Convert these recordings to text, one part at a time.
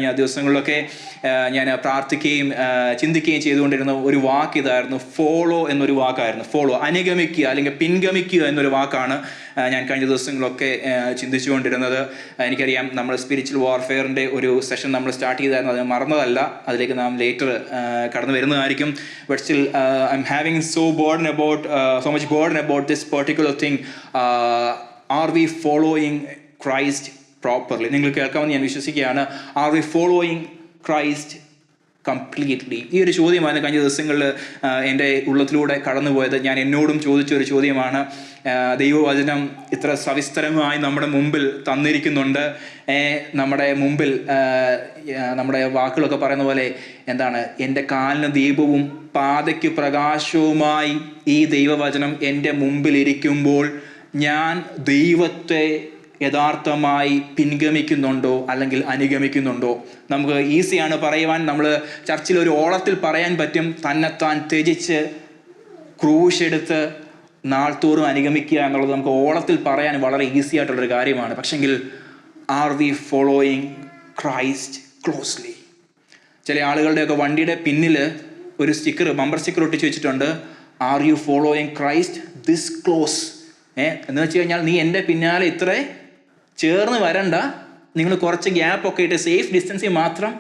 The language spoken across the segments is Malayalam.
കഴിഞ്ഞ ദിവസങ്ങളിലൊക്കെ ഞാൻ പ്രാർത്ഥിക്കുകയും ചിന്തിക്കുകയും ചെയ്തുകൊണ്ടിരുന്ന ഒരു വാക്ക് ഇതായിരുന്നു. ഫോളോ എന്നൊരു വാക്കായിരുന്നു. ഫോളോ, അനുഗമിക്കുക അല്ലെങ്കിൽ പിൻഗമിക്കുക എന്നൊരു വാക്കാണ് ഞാൻ കഴിഞ്ഞ ദിവസങ്ങളൊക്കെ ചിന്തിച്ചുകൊണ്ടിരുന്നത്. എനിക്കറിയാം നമ്മൾ സ്പിരിച്വൽ വാർഫെയറിൻ്റെ ഒരു സെഷൻ നമ്മൾ സ്റ്റാർട്ട് ചെയ്തായിരുന്നു, അത് മറന്നതല്ല. അതിലേക്ക് നാം ലേറ്റർ കടന്നു വരുന്നതായിരിക്കും. But still I M having so much burden about this particular thing. Are we following Christ properly? നിങ്ങൾ കേൾക്കാമെന്ന് ഞാൻ വിശ്വസിക്കുകയാണ്. Are we following Christ completely? ഈ ഒരു ചോദ്യമാണ് കഴിഞ്ഞ ദിവസങ്ങളിൽ എൻ്റെ ഉള്ളത്തിലൂടെ കടന്നുപോയത്. ഞാൻ എന്നോടും ചോദിച്ചൊരു ചോദ്യമാണ്. ദൈവവചനം ഇത്ര സവിസ്തരമായി നമ്മുടെ മുമ്പിൽ തന്നിരിക്കുന്നുണ്ട്. നമ്മുടെ മുമ്പിൽ നമ്മുടെ വാക്കുകളൊക്കെ പറയുന്ന പോലെ എന്താണ്, എൻ്റെ കാലിന് ദീപവും പാതയ്ക്ക് പ്രകാശവുമായി ഈ ദൈവവചനം എൻ്റെ മുമ്പിലിരിക്കുമ്പോൾ ഞാൻ ദൈവത്തെ യഥാർത്ഥമായി പിൻഗമിക്കുന്നുണ്ടോ അല്ലെങ്കിൽ അനുഗമിക്കുന്നുണ്ടോ? നമുക്ക് ഈസിയാണ് പറയുവാൻ. നമ്മൾ ചർച്ചിൽ ഒരു ഓളത്തിൽ പറയാൻ പറ്റും, തന്നെത്താൻ ത്യജിച്ച് ക്രൂശെടുത്ത് നാൾത്തോറും അനുഗമിക്കുക എന്നുള്ളത് നമുക്ക് ഓളത്തിൽ പറയാൻ വളരെ ഈസി ആയിട്ടുള്ളൊരു കാര്യമാണ്. പക്ഷെങ്കിൽ are we following Christ closely? ചില ആളുകളുടെയൊക്കെ വണ്ടിയുടെ പിന്നിൽ ഒരു ബമ്പർ സ്റ്റിക്കർ ഒട്ടിച്ച് വെച്ചിട്ടുണ്ട്, are you following Christ this close? എന്ന് വെച്ച് കഴിഞ്ഞാൽ നീ എൻ്റെ പിന്നാലെ ഇത്ര ചേർന്ന് വരണ്ട, നിങ്ങൾ കുറച്ച് ഗ്യാപ്പൊക്കെ ഇട്ട് സേഫ് ഡിസ്റ്റൻസിൽ മാത്രം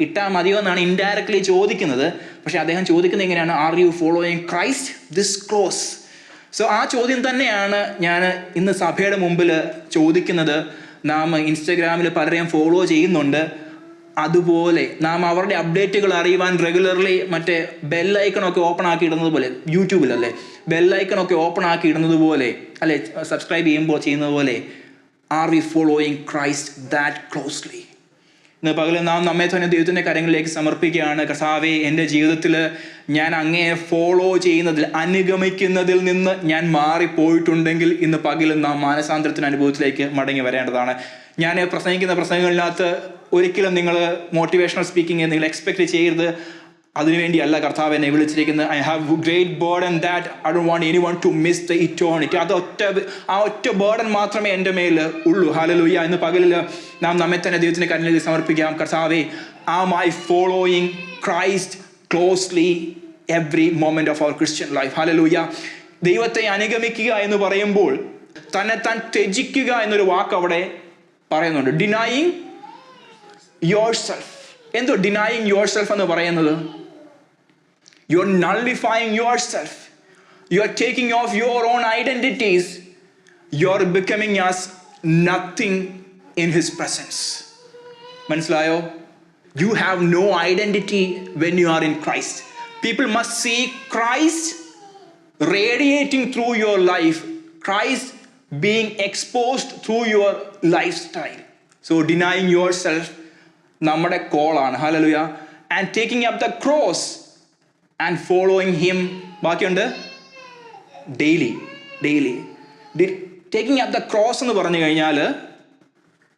ഇട്ടാൽ മതിയോ എന്നാണ് ഇൻഡയറക്ട്ലി ചോദിക്കുന്നത്. പക്ഷെ അദ്ദേഹം ചോദിക്കുന്നത് എങ്ങനെയാണ്? R you following Christ this close? So ആ ചോദ്യം തന്നെയാണ് ഞാൻ ഇന്ന് സഭയുടെ മുമ്പിൽ ചോദിക്കുന്നത്. നാം ഇൻസ്റ്റഗ്രാമിൽ പലരെയും ഫോളോ ചെയ്യുന്നുണ്ട്. അതുപോലെ നാം അവരുടെ അപ്ഡേറ്റുകൾ അറിയുവാൻ റെഗുലർലി മറ്റേ ബെല്ലൈക്കണൊക്കെ ഓപ്പൺ ആക്കി ഇടുന്നത് പോലെ, യൂട്യൂബിലല്ലേ ബെല്ലൈക്കണൊക്കെ ഓപ്പൺ ആക്കി ഇടുന്നത് പോലെ, അല്ലെ സബ്സ്ക്രൈബ് ചെയ്യുന്നത് പോലെ, are we following Christ that closely? ഇന്ന് പകല് നാം നമ്മെ തന്നെ ദൈവത്തിൻ്റെ കരങ്ങളിലേക്ക് സമർപ്പിക്കുകയാണ്. കർത്താവേ, എൻ്റെ ജീവിതത്തിൽ ഞാൻ അങ്ങയെ ഫോളോ ചെയ്യുന്നതിൽ, അനുഗമിക്കുന്നതിൽ നിന്ന് ഞാൻ മാറിപ്പോയിട്ടുണ്ടെങ്കിൽ ഇന്ന് പകലും നാം മാനസാന്തരത്തിന് അനുഭവത്തിലേക്ക് മടങ്ങി വരേണ്ടതാണ്. ഞാൻ പ്രസംഗിക്കുന്ന പ്രസംഗങ്ങളിനകത്ത് ഒരിക്കലും നിങ്ങൾ മോട്ടിവേഷണൽ സ്പീക്കിംഗ് നിങ്ങൾ എക്സ്പെക്ട് ചെയ്യരുത്. അതിനുവേണ്ടിയല്ല കർത്താവ് എന്നെ വിളിച്ചിരിക്കുന്നത്. I have great burden that I don't want anyone to miss the eternity. ആ ഒറ്റ ബേർഡൻ മാത്രമേ എൻ്റെ മേൽ ഉള്ളൂ. ഹല്ലേലൂയ. ഇന്ന് പകലിൽ നാം നമ്മെ തന്നെ ദൈവത്തിൻ്റെ കരങ്ങളിൽ സമർപ്പിക്കാം. കർത്താവേ, am I following Christ closely every moment of our Christian life? Hallelujah. ദൈവത്തെ അനുഗമിക്കുക എന്ന് പറയുമ്പോൾ തന്നെത്താൻ ത്യജിക്കുക എന്നൊരു വാക്ക് അവിടെ പറയുന്നുണ്ട്. ഡിനൈയിങ് യുവർ സെൽഫ്. എന്തോ ഡിനൈയിങ് യുവർ സെൽഫ് എന്ന് പറയുന്നത്? You are nullifying yourself. You are taking off your own identities. You are becoming as nothing in His presence. മനസ്സിലായോ? You have no identity when you are in Christ. People must see Christ radiating through your life, Christ being exposed through your lifestyle. So denying yourself നമ്മുടെ കോളാണ്. Hallelujah. And taking up the cross and following Him. ബാക്കിയുണ്ട് daily. Taking up the cross എന്ന് പറഞ്ഞു കഴിഞ്ഞാൽ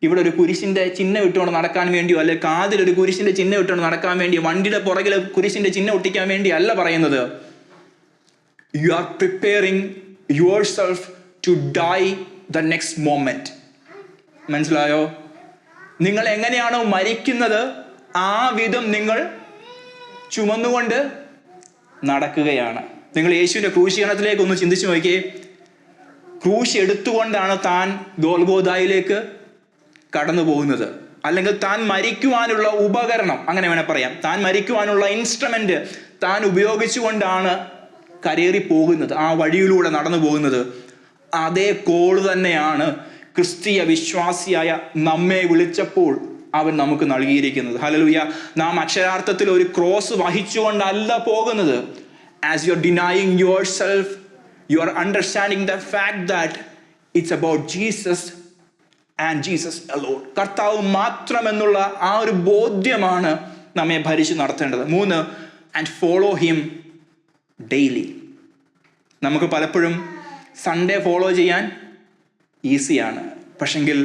ഇവിടെ ഒരു കുരിശിൻ്റെ ചിഹ്നം ഇട്ടുകൊണ്ട് നടക്കാൻ വേണ്ടിയോ, അല്ലെ കാതിലൊരു കുരിശിൻ്റെ ചിഹ്നം ഇട്ടുകൊണ്ട് നടക്കാൻ വേണ്ടിയോ, വണ്ടിയുടെ പുറകിൽ കുരിശിൻ്റെ ചിഹ്നം ഒട്ടിക്കാൻ വേണ്ടി അല്ല പറയുന്നത്. You are preparing yourself to die the next moment. മനസ്സിലായോ? നിങ്ങൾ എങ്ങനെയാണോ മരിക്കുന്നത് ആ വിധം നിങ്ങൾ ചുമന്നുകൊണ്ട് നടക്കുകയാണ്. നിങ്ങൾ യേശുവിൻ്റെ ക്രൂശീകരണത്തിലേക്ക് ഒന്ന് ചിന്തിച്ചു നോക്കിയേ. ക്രൂശ് എടുത്തുകൊണ്ടാണ് താൻ ഗോൽഗോഥായിലേക്ക് കടന്നു പോകുന്നത്. അല്ലെങ്കിൽ താൻ മരിക്കുവാനുള്ള ഉപകരണം, അങ്ങനെ വേണേൽ പറയാം, താൻ മരിക്കുവാനുള്ള ഇൻസ്ട്രുമെന്റ് താൻ ഉപയോഗിച്ചുകൊണ്ടാണ് കരേറി പോകുന്നത്, ആ വഴിയിലൂടെ നടന്നു പോകുന്നത്. അതേ കോള് തന്നെയാണ് ക്രിസ്തീയ വിശ്വാസിയായ നമ്മെ വിളിച്ചപ്പോൾ അവൻ നമുക്ക് നൽകിയിരിക്കുന്നത്. ഹല്ലേലൂയ. നാം അക്ഷരാർത്ഥത്തിൽ ഒരു ക്രോസ് വഹിച്ചുകൊണ്ടല്ല പോകുന്നത്. As you are denying yourself, you are understanding the fact that it's about Jesus and Jesus alone. കർത്താവ് മാത്രമെന്നുള്ള ആ ഒരു ബോധ്യമാണ് നമ്മെ ഭരിച്ചു നടത്തേണ്ടത്. 3, ആൻഡ് ഫോളോ ഹിം ഡെയിലി. നമുക്ക് പലപ്പോഴും സൺഡേ ഫോളോ ചെയ്യാൻ ഈസിയാണ്. പക്ഷെങ്കിൽ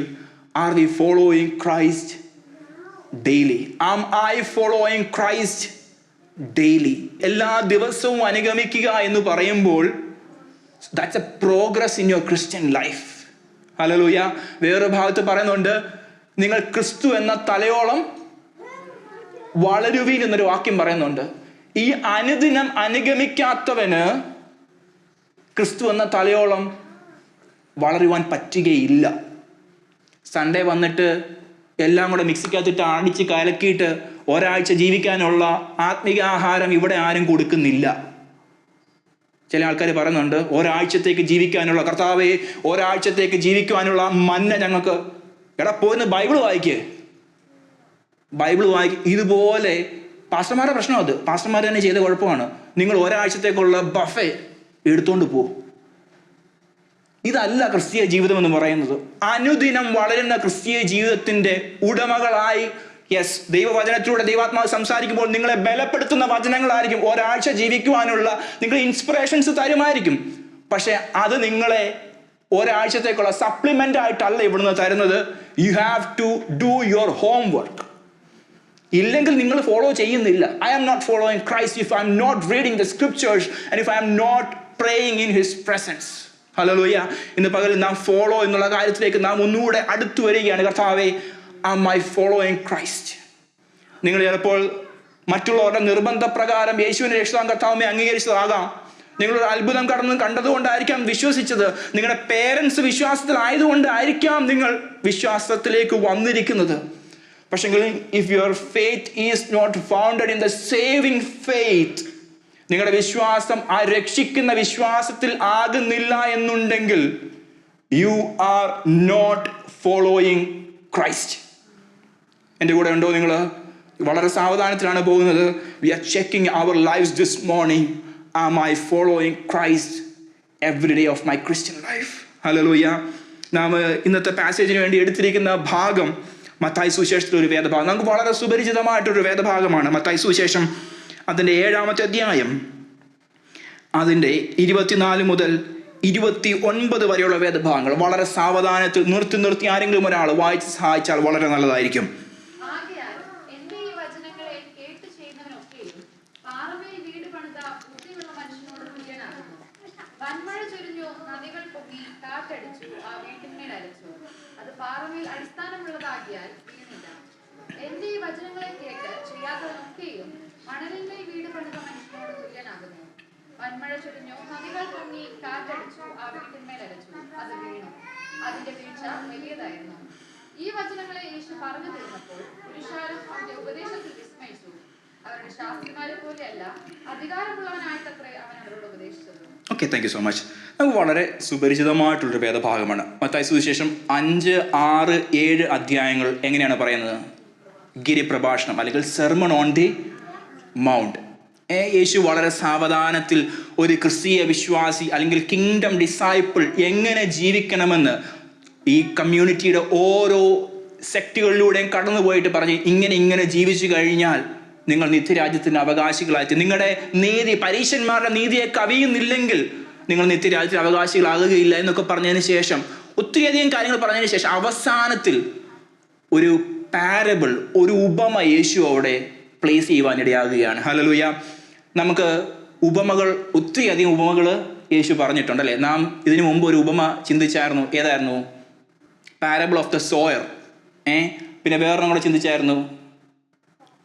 are we following Christ daily? Am I following Christ daily? എല്ലാ ദിവസവും അനുഗമിക്കുക എന്ന് പറയുമ്പോൾ that's a progress in your Christian life. Hallelujah. വേറൊരു ഭാഗത്ത് പറയുന്നുണ്ട്, നിങ്ങൾ ക്രിസ്തു എന്ന തലയോളം വളരുവീൻ എന്നൊരു വാക്യം പറയുന്നുണ്ട്. ഈ അനുദിനം അനുഗമിക്കാത്തവന് ക്രിസ്തു എന്ന തലയോളം വളരുവാൻ പറ്റുകയില്ല. സൺഡേ വന്നിട്ട് എല്ലാം കൂടെ മിക്സിക്കകത്തിട്ട് അടിച്ച് കലക്കിയിട്ട് ഒരാഴ്ച ജീവിക്കാനുള്ള ആത്മീക ആഹാരം ഇവിടെ ആരും കൊടുക്കുന്നില്ല. ചില ആൾക്കാർ പറയുന്നുണ്ട്, ഒരാഴ്ചത്തേക്ക് ജീവിക്കാനുള്ള, കർത്താവേ ഒരാഴ്ചത്തേക്ക് ജീവിക്കുവാനുള്ള മന്ന ഞങ്ങൾക്ക്. എടാ പോയിന്ന് ബൈബിൾ വായിക്ക്. ഇതുപോലെ പാസ്റ്റർമാരുടെ പ്രശ്നം അത്. പാസ്റ്റർമാർ തന്നെ ചെയ്ത കുഴപ്പമാണ്. നിങ്ങൾ ഒരാഴ്ചത്തേക്കുള്ള ബഫേ എടുത്തോണ്ട് പോ. ഇതല്ല ക്രിസ്തീയ ജീവിതം എന്ന് പറയുന്നത്. അനുദിനം വളരുന്ന ക്രിസ്തീയ ജീവിതത്തിന്റെ ഉടമകളായി, ദൈവവചനത്തിലൂടെ ദൈവാത്മാവ് സംസാരിക്കുമ്പോൾ നിങ്ങളെ ബലപ്പെടുത്തുന്ന വചനങ്ങളായിരിക്കും. ഒരാഴ്ച ജീവിക്കുവാനുള്ള നിങ്ങൾ ഇൻസ്പിറേഷൻസ് തരുമായിരിക്കും. പക്ഷെ അത് നിങ്ങളെ ഒരാഴ്ചത്തേക്കുള്ള സപ്ലിമെന്റ് ആയിട്ടല്ല ഇവിടുന്ന് തരുന്നത്. You have to do your homework. ഇല്ലെങ്കിൽ നിങ്ങൾ ഫോളോ ചെയ്യുന്നില്ല. I am not following Christ if I am not reading the scriptures and if I am not praying in his presence. Hallelujah. ഇന്ന് പകൽ നാം ഫോളോ എന്നുള്ള കാര്യത്തിലേക്ക് നാം ഒന്നുകൂടെ അടുത്തു വരികയാണ്. കർത്താവേ, am I following Christ? നിങ്ങൾ ചിലപ്പോൾ മറ്റുള്ളവരുടെ നിർബന്ധപ്രകാരം യേശുവിനെ രക്ഷിതാവും കർത്താവുമായി അംഗീകരിച്ചതാകാം. നിങ്ങളൊരു അത്ഭുതം കണ്ടതുകൊണ്ടായിരിക്കാം വിശ്വസിച്ചത്. നിങ്ങളുടെ പേരൻസ് വിശ്വാസത്തിലായതുകൊണ്ടായിരിക്കാം നിങ്ങൾ വിശ്വാസത്തിലേക്ക് വന്നിരിക്കുന്നത്. പക്ഷെങ്കിൽ if your faith is not founded in the saving faith, നിങ്ങളുടെ വിശ്വാസം ആ രക്ഷിക്കുന്ന വിശ്വാസത്തിൽ ആകുന്നില്ല എന്നുണ്ടെങ്കിൽ you are not following Christ. എൻ്റെ കൂടെ ഉണ്ടോ? നിങ്ങൾ വളരെ സാവധാനത്തിലാണ് പോകുന്നത്. We are checking our lives this morning. Am I following Christ every day of my Christian life? Hallelujah. നാം ഇന്നത്തെ പാസേജിന് വേണ്ടി എടുത്തിരിക്കുന്ന ഭാഗം മത്തായി സുവിശേഷത്തിലെ ഒരു വേദഭാഗം. നമുക്ക് വളരെ സുപരിചിതമായിട്ടൊരു വേദഭാഗമാണ് മത്തായി സുവിശേഷം. അതിൻ്റെ 7-ാമത്തെ അധ്യായം, അതിൻ്റെ 24 മുതൽ 29 വരെയുള്ള വേദഭാഗങ്ങൾ വളരെ സാവധാനത്തിൽ നിർത്തി ആരെങ്കിലും ഒരാൾ വായിച്ച് സഹായിച്ചാൽ വളരെ നല്ലതായിരിക്കും. വന്മഴ ചൊരിഞ്ഞു, നദികൾ പൊങ്ങി, കാറ്റടിച്ചു, ആ വീട്ടിന്മേൽ അരച്ചു, അത് വീണു. അതിന്റെ വീഴ്ച വലിയതായിരുന്നു. ഈ വചനങ്ങളെ യേശു പറഞ്ഞു തീർന്നപ്പോൾ പുരുഷാരം അവന്റെ ഉപദേശത്തിൽ വിസ്മയിച്ചു. അവരുടെ ശാസ്ത്രിമാരെ പോലെയല്ല, അധികാരമുള്ളവനായിട്ടത്രേ അവൻ അവരോട് ഉപദേശിച്ചത്. Okay, thank you so much. നമുക്ക് വളരെ സുപരിചിതമായിട്ടുള്ളൊരു വേദഭാഗമാണ് മത്തായി സുവിശേഷം. 5, 6, 7 അധ്യായങ്ങൾ എങ്ങനെയാണ് പറയുന്നത്? ഗിരിപ്രഭാഷണം അല്ലെങ്കിൽ സെർമൺ ഓൺ ദി മൗണ്ട്. യേശു വളരെ സാവധാനത്തിൽ ഒരു ക്രിസ്തീയ വിശ്വാസി അല്ലെങ്കിൽ കിങ്ഡം ഡിസൈപ്പിൾ എങ്ങനെ ജീവിക്കണമെന്ന് ഈ കമ്മ്യൂണിറ്റിയുടെ ഓരോ സെക്റ്റുകളിലൂടെയും കടന്നു പോയിട്ട് പറഞ്ഞ് ഇങ്ങനെ ജീവിച്ചു കഴിഞ്ഞാൽ നിങ്ങൾ നിത്യരാജ്യത്തിൻ്റെ അവകാശികളായിട്ട്, നിങ്ങളുടെ നീതി പരീശന്മാരുടെ നീതിയെ കവിയുന്നില്ലെങ്കിൽ നിങ്ങൾ നിത്യരാജ്യത്തിന് അവകാശികളാകുകയില്ല എന്നൊക്കെ പറഞ്ഞതിന് ശേഷം, ഒത്തിരിയധികം കാര്യങ്ങൾ പറഞ്ഞതിന് ശേഷം അവസാനത്തിൽ ഒരു പാരബിൾ, ഒരു ഉപമ യേശു അവിടെ പ്ലേസ് ചെയ്യുവാനിടയാകുകയാണ്. ഹല്ലേലൂയ. നമുക്ക് ഉപമകൾ, ഒത്തിരിയധികം ഉപമകൾ യേശു പറഞ്ഞിട്ടുണ്ടല്ലേ. നാം ഇതിനു മുമ്പ് ഒരു ഉപമ ചിന്തിച്ചായിരുന്നു. ഏതായിരുന്നു? Parable of the Sawyer. പിന്നെ വേറൊരെണ്ണം കൂടെ ചിന്തിച്ചായിരുന്നു.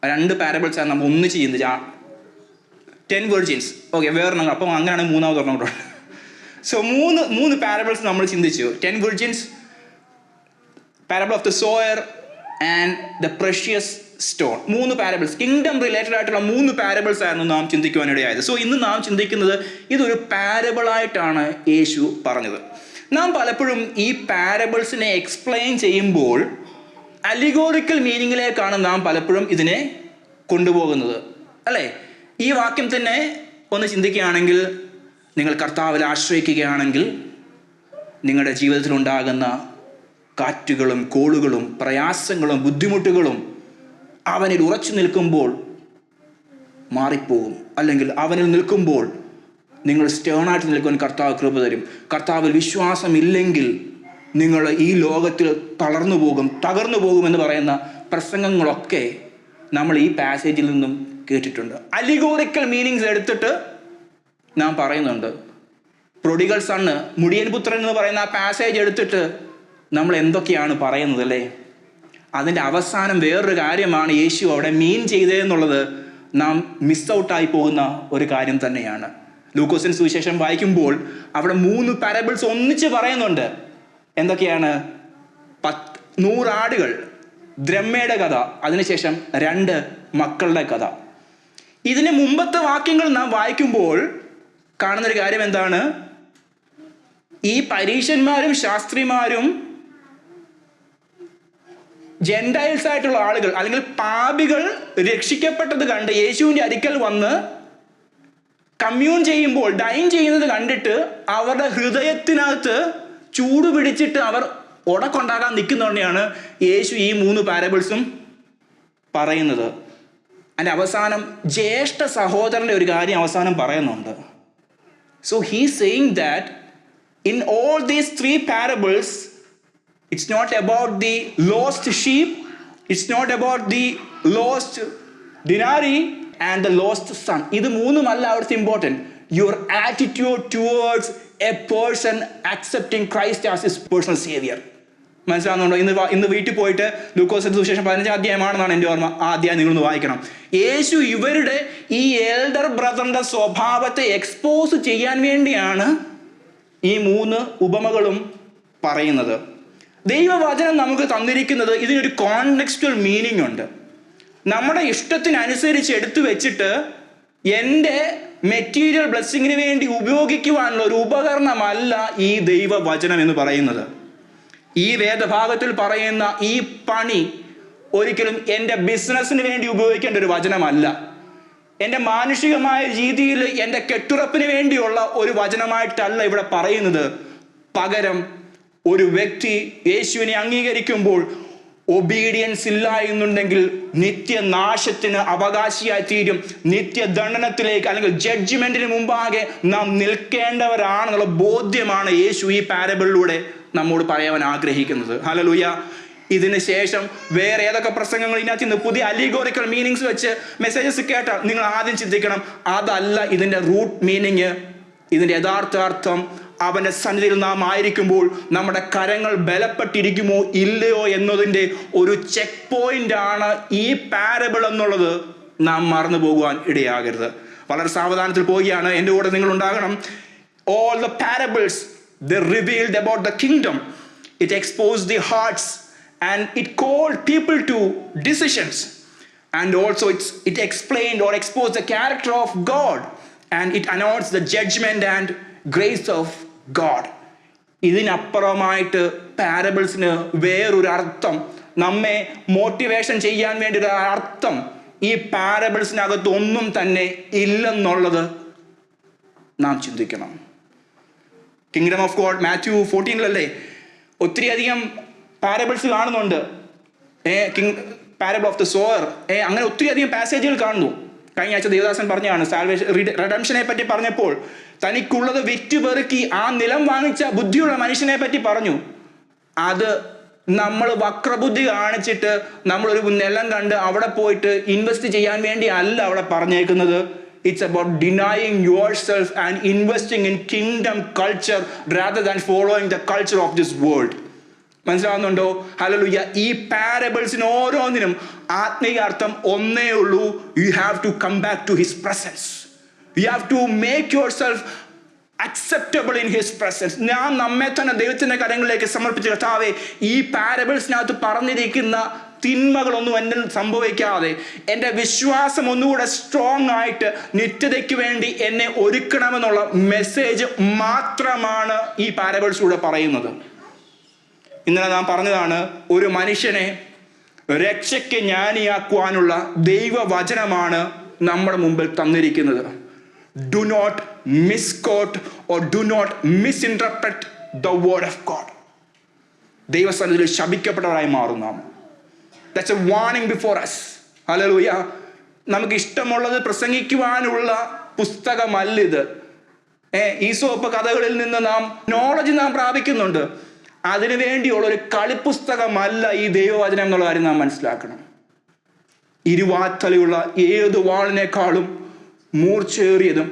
2 പാരബിൾസ് ആണ് നമ്മൾ ഒന്നിച്ച് ചിന്തിച്ച 10 വെർജിൻസ്. ഓക്കെ, വേറൊരെണ്ണം. അപ്പം അങ്ങനെയാണ് 3ാമതൊരെണ്ണം കൂടെ. സോ 3 പാരബിൾസ് നമ്മൾ ചിന്തിച്ചു. 10 virgins, parable of the Sawyer and the precious stone. 3 parables, kingdom related ആയിട്ടുള്ള 3 പാരബിൾസ് ആയിരുന്നു നാം ചിന്തിക്കുവാനിടയായത്. സോ ഇന്ന് നാം ചിന്തിക്കുന്നത് ഇതൊരു പാരബിളായിട്ടാണ് യേശു പറഞ്ഞത്. നാം പലപ്പോഴും ഈ പാരബിൾസിനെ എക്സ്പ്ലെയിൻ ചെയ്യുമ്പോൾ അലിഗോറിക്കൽ മീനിങ്ങിലേക്കാണ് നാം പലപ്പോഴും ഇതിനെ കൊണ്ടുപോകുന്നത്, അല്ലേ? ഈ വാക്യം തന്നെ ഒന്ന് ചിന്തിക്കുകയാണെങ്കിൽ, നിങ്ങൾ കർത്താവിൽ ആശ്രയിക്കുകയാണെങ്കിൽ നിങ്ങളുടെ ജീവിതത്തിലുണ്ടാകുന്ന കാറ്റുകളും കോളുകളും പ്രയാസങ്ങളും ബുദ്ധിമുട്ടുകളും അവനിൽ ഉറച്ചു നിൽക്കുമ്പോൾ മാറിപ്പോകും. അല്ലെങ്കിൽ അവനിൽ നിൽക്കുമ്പോൾ നിങ്ങൾ സ്റ്റേണായിട്ട് നിൽക്കുവാൻ കർത്താവ് കൃപ തരും. കർത്താവിൽ വിശ്വാസമില്ലെങ്കിൽ നിങ്ങൾ ഈ ലോകത്തിൽ തളർന്നു പോകും, തകർന്നു പോകുമെന്ന് പറയുന്ന പ്രസംഗങ്ങളൊക്കെ നമ്മൾ ഈ പാസേജിൽ നിന്നും കേട്ടിട്ടുണ്ട്. അലിഗോറിക്കൽ മീനിങ്സ് എടുത്തിട്ട് നാം പറയുന്നുണ്ട്. പ്രൊഡിഗൽ സണ്ണ്, മുടിയൻ പുത്രൻ എന്ന് പറയുന്ന ആ പാസേജ് എടുത്തിട്ട് നമ്മൾ എന്തൊക്കെയാണ് പറയുന്നത്, അല്ലേ? അതിൻ്റെ അവസാനം വേറൊരു കാര്യമാണ് യേശു അവിടെ മീൻ ചെയ്തതെന്നുള്ളത് നാം മിസ് ഔട്ടായി പോകുന്ന ഒരു കാര്യം തന്നെയാണ്. ലൂക്കോസിന് സുവിശേഷം വായിക്കുമ്പോൾ അവിടെ 3 പാരബിൾസ് ഒന്നിച്ച് പറയുന്നുണ്ട്. എന്തൊക്കെയാണ്? 100 ആടുകൾ, ദ്രഹ്മയുടെ കഥ, അതിനുശേഷം 2 മക്കളുടെ കഥ. ഇതിന് മുമ്പത്തെ വാക്യങ്ങൾ നാം വായിക്കുമ്പോൾ കാണുന്നൊരു കാര്യം എന്താണ്? ഈ പരീശന്മാരും ശാസ്ത്രിമാരും ജെൻഡൈൽസ് ആയിട്ടുള്ള ആളുകൾ അല്ലെങ്കിൽ പാപികൾ രക്ഷിക്കപ്പെട്ടത് കണ്ട് യേശുവിൻ്റെ അടുക്കൽ വന്ന് കമ്മ്യൂൺ ചെയ്യുമ്പോൾ, ഡൈൻ ചെയ്യുന്നത് കണ്ടിട്ട് അവരുടെ ഹൃദയത്തിനകത്ത് ചൂട് പിടിച്ചിട്ട് അവർ ഉടക്കൊണ്ടാകാൻ നിൽക്കുന്നതന്നെയാണ് യേശു ഈ 3 പാരബിൾസും പറയുന്നത്. അതിൻ്റെ അവസാനം ജ്യേഷ്ഠ സഹോദരൻ്റെ ഒരു കാര്യം അവസാനം പറയുന്നുണ്ട്. So he saying that in all these 3 parables it's not about the lost sheep, it's not about the lost denari and the lost son. ഇത് മൂന്നുമല്ല അവിടുത്തെ important. Your attitude towards A person accepting Christ as his personal Xavier. മനസ്സിലാകുന്നുണ്ടോ? ഇന്ന് വീട്ടിൽ പോയിട്ട് ലൂക്കോസിന്റെ സുവിശേഷം 15 അധ്യായമാണെന്നാണ് എൻ്റെ ഓർമ്മ. ആ അധ്യായം നിങ്ങളൊന്ന് വായിക്കണം. യേശു ഇവരുടെ ഈ എൽഡർ ബ്രദറിന്റെ സ്വഭാവത്തെ എക്സ്പോസ് ചെയ്യാൻ വേണ്ടിയാണ് ഈ 3 ഉപമകളും പറയുന്നത്. ദൈവവചനം നമുക്ക് തന്നിരിക്കുന്നത് ഇതിനൊരു കോണ്ടെക്സ്റ്റുവൽ മീനിങ് ഉണ്ട്. നമ്മുടെ ഇഷ്ടത്തിനനുസരിച്ച് എടുത്തു വെച്ചിട്ട് എൻ്റെ മെറ്റീരിയൽ ബ്ലെസ്സിങ്ങിന് വേണ്ടി ഉപയോഗിക്കുവാനുള്ള ഒരു ഉപകരണമല്ല ഈ ദൈവവചനം എന്ന് പറയുന്നത്. ഈ വേദഭാഗത്തിൽ പറയുന്ന ഈ പണി ഒരിക്കലും എൻ്റെ ബിസിനസ്സിന് വേണ്ടി ഉപയോഗിക്കേണ്ട ഒരു വചനമല്ല. എൻ്റെ മാനുഷികമായ രീതിയിൽ എൻ്റെ കെട്ടുറപ്പിന് വേണ്ടിയുള്ള ഒരു വചനമായിട്ടല്ല ഇവിടെ പറയുന്നത്. പകരം ഒരു വ്യക്തി യേശുവിനെ അംഗീകരിക്കുമ്പോൾ ഒബീഡിയൻസ് ഇല്ല എന്നുണ്ടെങ്കിൽ നിത്യനാശത്തിന് അവകാശിയായി തീരും. നിത്യദണ്ഡനത്തിലേക്ക് അല്ലെങ്കിൽ ജഡ്ജ്മെന്റിന് മുമ്പാകെ നാം നിൽക്കേണ്ടവരാണെന്നുള്ള ബോധ്യമാണ് യേശു ഈ പാരബിളിലൂടെ നമ്മോട് പറയാൻ ആഗ്രഹിക്കുന്നത്. ഹല്ലേലൂയ. ഇതിന് ശേഷം വേറെ ഏതൊക്കെ പ്രസംഗങ്ങൾ ഇതിനകത്ത് നിന്ന് പുതിയ അലിഗോറിക്കൽ മീനിങ്സ് വെച്ച് മെസ്സേജസ് കേട്ടാൽ നിങ്ങൾ ആദ്യം ചിന്തിക്കണം, അതല്ല ഇതിൻ്റെ റൂട്ട് മീനിങ്. ഇതിൻ്റെ യഥാർത്ഥ അർത്ഥം അവൻ്റെ സന്നിധിയിൽ നാം ആയിരിക്കുമ്പോൾ നമ്മുടെ കരങ്ങൾ ബലപ്പെട്ടിരിക്കുമോ ഇല്ലയോ എന്നതിൻ്റെ ഒരു ചെക്ക് പോയിന്റ് ആണ് ഈ പാരബിൾ എന്നുള്ളത് നാം മറന്നു പോകുവാൻ ഇടയാകരുത്. വളരെ സാവധാനത്തിൽ പോവുകയാണ്. എൻ്റെ കൂടെ നിങ്ങൾ ഉണ്ടാകണം. All the parables, they revealed about the kingdom. It exposed the hearts and it called people to decisions. And also it explained or exposed the character of God. And it announced the judgment and grace of God. ഇതിനപ്പുറമായിട്ട് പാരബിൾസിന് വേറൊരു അർത്ഥം, നമ്മെ മോട്ടിവേഷൻ ചെയ്യാൻ വേണ്ടി ഒരു അർത്ഥം ഈ പാരബിൾസിനകത്ത് ഒന്നും തന്നെ ഇല്ലെന്നുള്ളത് നാം ചിന്തിക്കണം. കിങ്ഡം ഓഫ് ഗോഡ് മാത്യു 14 ഒത്തിരി അധികം പാരബിൾസ് കാണുന്നുണ്ട്. പാരബിൾ ഓഫ് ദ സോവർ, അങ്ങനെ ഒത്തിരി അധികം പാസേജുകൾ കാണുന്നു. കഴിഞ്ഞ ആഴ്ച ദേവദാസൻ പറഞ്ഞാണ് സാൽവേഷൻ റിഡംഷനെ പറ്റി പറഞ്ഞപ്പോൾ തനിക്കുള്ളത് വിറ്റ് പെറുക്കി ആ നിലം വാങ്ങിച്ച ബുദ്ധിയുള്ള മനുഷ്യനെ പറ്റി പറഞ്ഞു. അത് നമ്മൾ വക്രബുദ്ധി കാണിച്ചിട്ട് നമ്മളൊരു നിലം കണ്ട് അവിടെ പോയിട്ട് ഇൻവെസ്റ്റ് ചെയ്യാൻ വേണ്ടി അല്ല അവിടെ പറഞ്ഞേക്കുന്നത്. It's about denying yourself and investing in kingdom culture rather than following the culture of this world. മനസ്സിലാവുന്നുണ്ടോ? ഹല്ലേലൂയ. ഈ പാരബിൾസിന് ഓരോന്നിനും ആത്മീയ അർത്ഥം ഒന്നേ ഉള്ളൂ. You have to come back to his presence. You have to make yourself acceptable in his presence. ഞാൻ നമ്മെ തന്നെ ദൈവത്തിൻ്റെ കരങ്ങളിലേക്ക് സമർപ്പിച്ച്, കർത്താവേ, ഈ പാരബിൾസിനകത്ത് പറഞ്ഞിരിക്കുന്ന തിന്മകളൊന്നും എന്നിൽ സംഭവിക്കാതെ എൻ്റെ വിശ്വാസം ഒന്നുകൂടെ സ്ട്രോങ് ആയിട്ട് നിത്യതയ്ക്ക് വേണ്ടി എന്നെ ഒരുക്കണമെന്നുള്ള മെസ്സേജ് മാത്രമാണ് ഈ പാരബിൾസിലൂടെ പറയുന്നത്. ഇന്നലെ നാം പറഞ്ഞതാണ്, ഒരു മനുഷ്യനെ രക്ഷയ്ക്ക് ജ്ഞാനിയാക്കുവാനുള്ള ദൈവവചനമാണ് നമ്മുടെ മുമ്പിൽ തന്നിരിക്കുന്നത്. Do not misquote or do not misinterpret the word of God. ദൈവസന്നിധിയിൽ ശപിക്കപ്പെട്ടവരായി മാറും നാം. That's a warning before us. Hallelujah. നമുക്ക് ഇഷ്ടമുള്ളത് പ്രസംഗിക്കുവാനുള്ള പുസ്തകമല്ലിത്. ഈസോപ്പ് കഥകളിൽ നിന്ന് നാം നോളജ് നാം പ്രാപിക്കുന്നുണ്ട്. അതിനു വേണ്ടിയുള്ളൊരു കളിപ്പുസ്തകമല്ല ഈ ദൈവവചനം എന്നുള്ള കാര്യം നാം മനസ്സിലാക്കണം. ഇരുവാത്തലയുള്ള ഏത് വാളിനേക്കാളും മൂർച്ചേറിയതും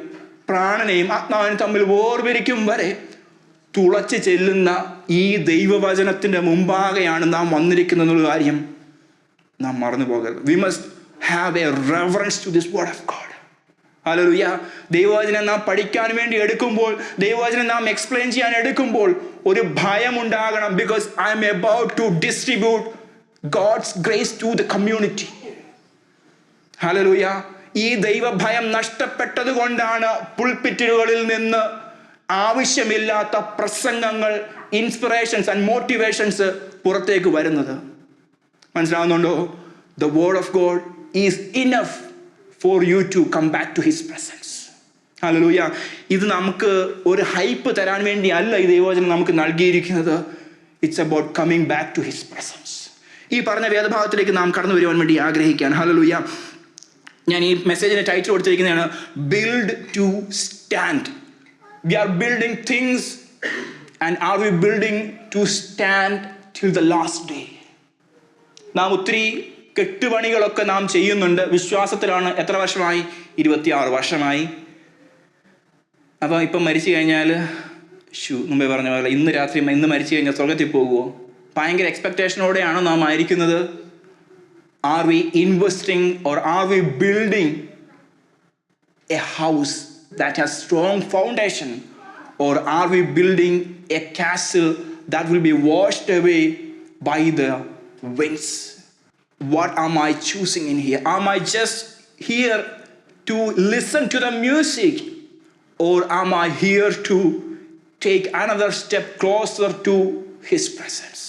പ്രാണനെയും ആത്മാവിനെയും തമ്മിൽ വേർപിരിക്കും വരെ തുളച്ച് ചെല്ലുന്ന ഈ ദൈവവചനത്തിൻ്റെ മുമ്പാകെയാണ് നാം വന്നിരിക്കുന്നത് എന്നുള്ള കാര്യം നാം മറന്നു പോകരുത്. We must have a reverence to this word of God. Hallelujah. ദൈവവചനം നാം പഠിക്കാൻ വേണ്ടി എടുക്കുമ്പോൾ, ദൈവവചനം നാം എക്സ്പ്ലെയിൻ ചെയ്യാൻ എടുക്കുമ്പോൾ ഒരു ഭയം ഉണ്ടാകണം. Because I am about to distribute God's grace to the community. Hallelujah. ഈ ദൈവഭയം നഷ്ടപ്പെട്ടത് കൊണ്ടാണ് പുൾപിറ്റുകളിൽ നിന്ന് ആവശ്യമില്ലാത്ത പ്രസംഗങ്ങൾ, ഇൻസ്പിറേഷൻസ് ആൻഡ് മോട്ടിവേഷൻസ് പുറത്തേക്ക് വരുന്നത്. മനസ്സിലാവുന്നുണ്ടോ? The word of God is enough for you to come back to his presence. Hallelujah. ഇത് നമുക്ക് ഒരു ഹൈപ്പ് തരാൻ വേണ്ടി അല്ല ഈ ദൈവവചനം നമുക്ക് നൽകിയിരിക്കുന്നത്. It's about coming back to his presence. ഈ പറഞ്ഞ വേദഭാഗത്തിലേക്ക് നാം കടന്നു വരുവാൻ വേണ്ടി ആഗ്രഹിക്കുകയാണ്. ഹല്ലേലൂയ. ഞാൻ ഈ മെസ്സേജിന് ടൈറ്റിൽ കൊടുത്തിരിക്കുന്നതാണ് build to stand. We are building things and are we building to stand till the last day. നാം ഒത്തിരി കെട്ടുപണികളൊക്കെ നാം ചെയ്യുന്നുണ്ട്. വിശ്വാസത്തിലാണ്. എത്ര വർഷമായി? 26 വർഷമായി. അപ്പോൾ ഇപ്പം മരിച്ചു കഴിഞ്ഞാൽ മുമ്പേ പറഞ്ഞ പോലെ ഇന്ന് മരിച്ചു കഴിഞ്ഞാൽ സ്വർഗത്തിൽ പോകുമോ? ഭയങ്കര എക്സ്പെക്റ്റേഷനോടെയാണോ നാം ആയിരിക്കുന്നത്? Are we investing or are we building a house that has strong foundation, or are we building a castle that will be washed away by the winds? What am I choosing in here? Am I just here to listen to the music, or am I here to take another step closer to his presence?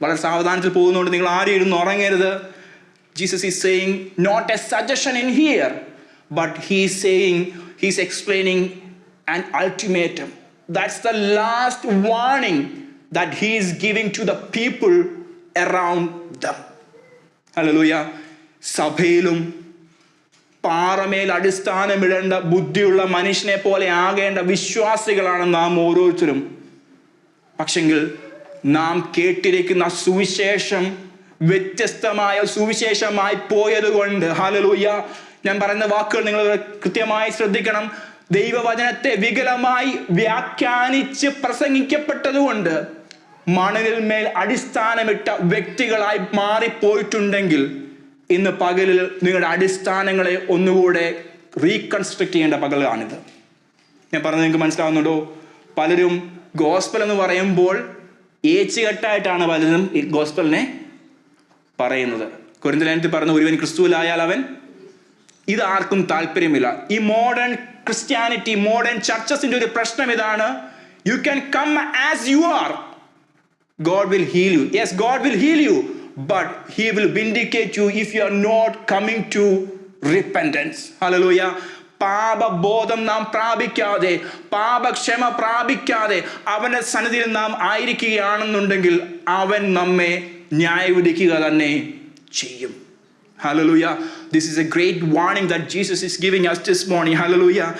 വളരെ സാവധാനത്തിൽ പോകുന്നതുകൊണ്ട് നിങ്ങൾ ആരും ഇരുന്ന് ഉറങ്ങരുത്. Jesus is saying not a suggestion in here, but he's saying, he's explaining an ultimatum. That's the last warning that he is giving to the people around them. Hallelujah. സഭയിലും പാറമേൽ അടിസ്ഥാനമിടേണ്ട ബുദ്ധിയുള്ള മനുഷ്യനെ പോലെ ആകേണ്ട വിശ്വാസികളാണ് നാം ഓരോരുത്തരും. പക്ഷെങ്കിൽ നാം കേട്ടിരിക്കുന്ന സുവിശേഷം വ്യത്യസ്തമായ സുവിശേഷമായി പോയത് കൊണ്ട്, ഹല്ലേലൂയ, ഞാൻ പറയുന്ന വാക്കുകൾ നിങ്ങൾ കൃത്യമായി ശ്രദ്ധിക്കണം. ദൈവവചനത്തെ വികലമായി വ്യാഖ്യാനിച്ച് പ്രസംഗിക്കപ്പെട്ടതുകൊണ്ട് മണലിൽ മേൽ അടിസ്ഥാനമിട്ട വ്യക്തികളായി മാറിപ്പോയിട്ടുണ്ടെങ്കിൽ ഇന്ന് പകലിൽ നിങ്ങളുടെ അടിസ്ഥാനങ്ങളെ ഒന്നുകൂടെ റീകൺസ്ട്രക്ട് ചെയ്യേണ്ട പകലാണിത്. ഞാൻ പറഞ്ഞത് നിങ്ങൾക്ക് മനസ്സിലാവുന്നുണ്ടോ? പലരും ഗോസ്പൽ എന്ന് പറയുമ്പോൾ ഏച്ചുകെട്ടായിട്ടാണ് പലരും ഈ ഗോസ്പലിനെ പറയുന്നത്. കൊരിന്ത്യർ ലേഖനത്തിൽ പറഞ്ഞ ഒരുവൻ ക്രിസ്തുവിലായാൽ അവൻ, ഇത് ആർക്കും താല്പര്യമില്ല. ഈ മോഡേൺ ക്രിസ്ത്യാനിറ്റി, മോഡേൺ ചർച്ചസിന്റെ ഒരു പ്രശ്നം ഇതാണ്. You can come as you are. God will heal you. Yes, God will heal you, but he will vindicate you if you are not coming to repentance. Hallelujah. പാപബോധം നാം പ്രാപിക്കാതെ, പാപക്ഷമ പ്രാപിക്കാതെ അവന്റെ സന്നിധിയിൽ നാം ആയിരിക്കുകയാണെന്നുണ്ടെങ്കിൽ അവൻ നമ്മെ ന്യായവിധിക്കുക തന്നെ ചെയ്യും. Hallelujah. This is a great warning that Jesus is giving us this morning. Hallelujah.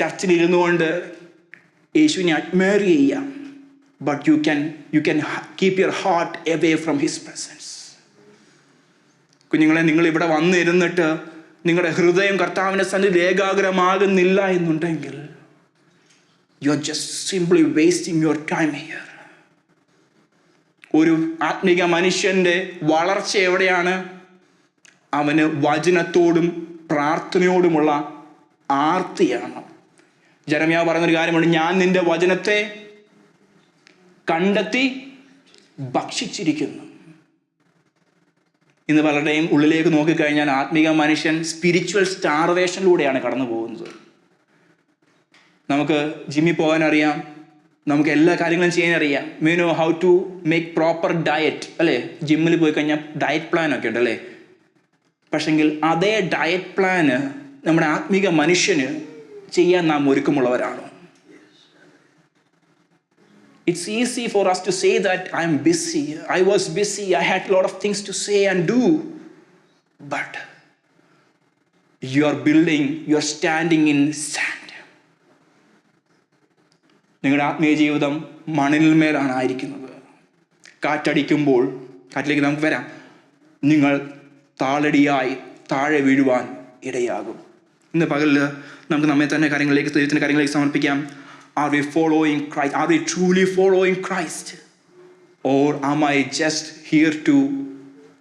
ചർച്ചിൽ ഇരുന്നുകൊണ്ട് യേശുവിനെ അഡ്മയർ ചെയ്യാം. But you can keep your heart away from his presence. കുഞ്ഞുങ്ങളെ, നിങ്ങൾ ഇവിടെ വന്നിരുന്നിട്ട് നിങ്ങളുടെ ഹൃദയം കർത്താവിൻ്റെ സന്നിധിയിൽ ഏകാഗ്രമാകുന്നില്ല എന്നുണ്ടെങ്കിൽ you are just simply wasting your time here. ഒരു ആത്മീക മനുഷ്യന്റെ വളർച്ച എവിടെയാണ്? അവന് വചനത്തോടും പ്രാർത്ഥനയോടുമുള്ള ആർത്തിയാണ്. ജെറമ്യാവ് പറയുന്നൊരു കാര്യമുണ്ട്, ഞാൻ നിന്റെ വചനത്തെ കണ്ടെത്തി ഭക്ഷിച്ചിരിക്കുന്നു. ഇന്ന് പലരുടെയും ഉള്ളിലേക്ക് നോക്കിക്കഴിഞ്ഞാൽ ആത്മീക മനുഷ്യൻ സ്പിരിച്വൽ സ്റ്റാർവേഷനിലൂടെയാണ് കടന്നു പോകുന്നത്. നമുക്ക് ജിമ്മിൽ പോകാൻ അറിയാം, നമുക്ക് എല്ലാ കാര്യങ്ങളും ചെയ്യാൻ അറിയാം. We know how to make proper diet, അല്ലേ? ജിമ്മിൽ പോയി കഴിഞ്ഞാൽ ഡയറ്റ് പ്ലാനൊക്കെ ഉണ്ട്, അല്ലേ? പക്ഷെങ്കിൽ അതേ ഡയറ്റ് പ്ലാന് നമ്മുടെ ആത്മീക മനുഷ്യന് ചെയ്യാൻ നാം ഒരുക്കമുള്ളവരാണോ? It's easy for us to say that I'm busy. I was busy. I had a lot of things to say and do. But you are standing in sand. നിങ്ങളുടെ ആത്മീയ ജീവിതം മണലിൽ മേലാണ് ആയിരിക്കുന്നത്. കാറ്റടിക്കുമ്പോൾ, കാറ്റിലേക്ക് നമുക്ക് വരാം, നിങ്ങൾ താളടിയായി താഴെ വീഴുവാൻ ഇടയാകും. ഇന്ന് പകലിൽ നമുക്ക് നമ്മെ തന്നെ ദൈവത്തിൻ്റെ കാര്യങ്ങളിലേക്ക് സമർപ്പിക്കാം. Are we following Christ? Are we truly following Christ? Or am I just here to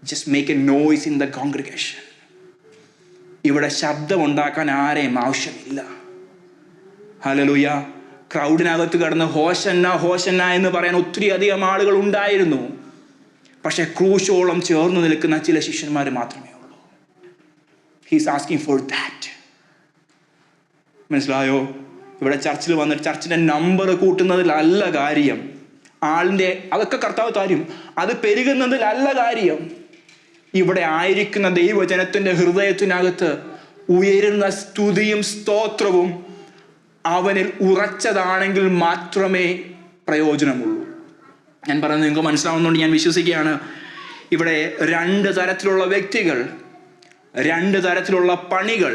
just make A noise in the congregation. ഇവിടെ ശബ്ദമുണ്ടാക്കാൻ ആരെയും ആവശ്യമില്ല. ഹല്ലേലൂയ. ക്രൗഡിനകത്ത് കിടന്ന് ഹോശന്ന ഹോശന്ന എന്ന് പറയാൻ ഒത്തിരി അധികം ആളുകൾ ഉണ്ടായിരുന്നു. പക്ഷെ ക്രൂശോളം ചേർന്ന് നിൽക്കുന്ന ചില ശിഷ്യന്മാർ മാത്രമേ ഉള്ളൂ. He's asking for that. മനസ്സിലായോ? ഇവിടെ ചർച്ചിൽ വന്നിട്ട് ചർച്ചിന്റെ നമ്പർ കൂട്ടുന്നതിലല്ല കാര്യം. ആളിന്റെ അതൊക്കെ കർത്താവ് തരും. അത് പെരുകുന്നതിലല്ല കാര്യം. ഇവിടെ ആയിരിക്കുന്ന ദൈവജനത്തിന്റെ ഹൃദയത്തിനകത്ത് ഉയരുന്ന സ്തുതിയും സ്തോത്രവും അവനിൽ ഉറച്ചതാണെങ്കിൽ മാത്രമേ പ്രയോജനമുള്ളൂ. ഞാൻ പറയുന്നത് നിങ്ങൾക്ക് മനസ്സിലാവുന്നതുകൊണ്ട് ഞാൻ വിശ്വസിക്കുകയാണ്. ഇവിടെ 2 തരത്തിലുള്ള വ്യക്തികൾ, 2 തരത്തിലുള്ള പണികൾ,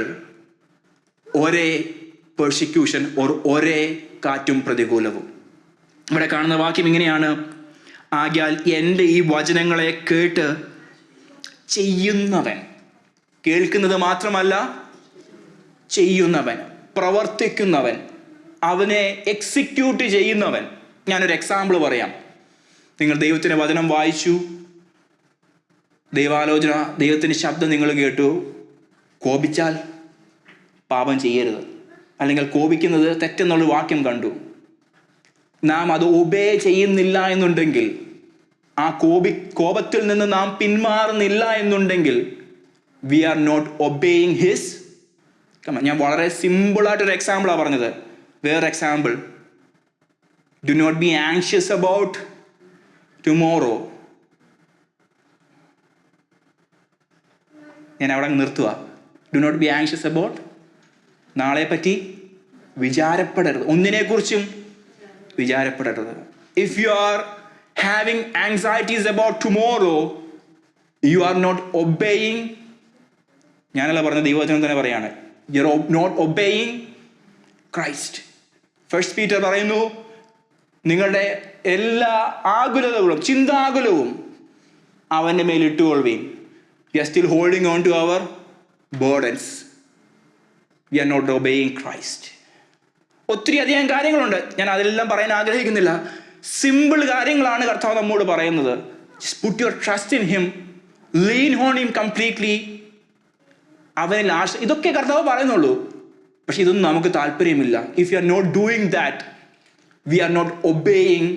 ഒരേ പെർസിക്യൂഷൻ, ഒരേ കാറ്റും പ്രതികൂലവും. ഇവിടെ കാണുന്ന വാക്യം ഇങ്ങനെയാണ്: ആകയാൽ എൻ്റെ ഈ വചനങ്ങളെ കേട്ട് ചെയ്യുന്നവൻ, കേൾക്കുന്നത് മാത്രമല്ല ചെയ്യുന്നവൻ, പ്രവർത്തിക്കുന്നവൻ, അവനെ എക്സിക്യൂട്ട് ചെയ്യുന്നവൻ. ഞാനൊരു എക്സാമ്പിൾ പറയാം. നിങ്ങൾ ദൈവത്തിൻ്റെ വചനം വായിച്ചു, ദൈവാലോചന, ദൈവത്തിൻ്റെ ശബ്ദം നിങ്ങൾ കേട്ടു. കോപിച്ചാൽ പാപം ചെയ്യരുത്, അല്ലെങ്കിൽ കോപിക്കുന്നത് തെറ്റെന്നുള്ള വാക്യം കണ്ടു. നാം അത് ഒബേ ചെയ്യുന്നില്ല എന്നുണ്ടെങ്കിൽ, ആ കോപത്തിൽ നിന്ന് നാം പിന്മാറുന്നില്ല എന്നുണ്ടെങ്കിൽ, we are not obeying his. ഞാൻ വളരെ സിമ്പിളായിട്ടൊരു എക്സാമ്പിളാണ് പറഞ്ഞത്. വേറെ example: do not be anxious about tomorrow. ഞാൻ അവിടെ നിർത്തുക. Do not be anxious about, നാളെ പറ്റി വിചാരപ്പെടരുത്, ഒന്നിനെക്കുറിച്ചും വിചാരപ്പെടരുത്. If you are having anxieties about tomorrow, you are not obeying. ഞാനല്ല പറഞ്ഞ, ദൈവവചനം തന്നെ പറയാണ്, you are not obeying Christ. First Peter പറയുന്നു, നിങ്ങളുടെ എല്ലാ ആകുലതകളും ചിന്താകുലവും അവൻ്റെ മേൽ ഇട്ടുകൊള്ളുകയും. We are still holding on to our burdens. We are not obeying Christ. ഒത്തിരി അധികം കാര്യങ്ങളുണ്ട്, ഞാൻ അതെല്ലാം പറയാൻ ആഗ്രഹിക്കുന്നില്ല. സിമ്പിൾ കാര്യങ്ങളാണ് കർത്താവ് നമ്മോട് പറയുന്നത്. Just put your trust in him, lean on him completely. അവനിൽ ഇതൊക്കെ കർത്താവ് പറയുന്നുള്ളൂ. പക്ഷെ ഇതൊന്നും നമുക്ക് താല്പര്യമില്ല. If you are not doing that, we are not obeying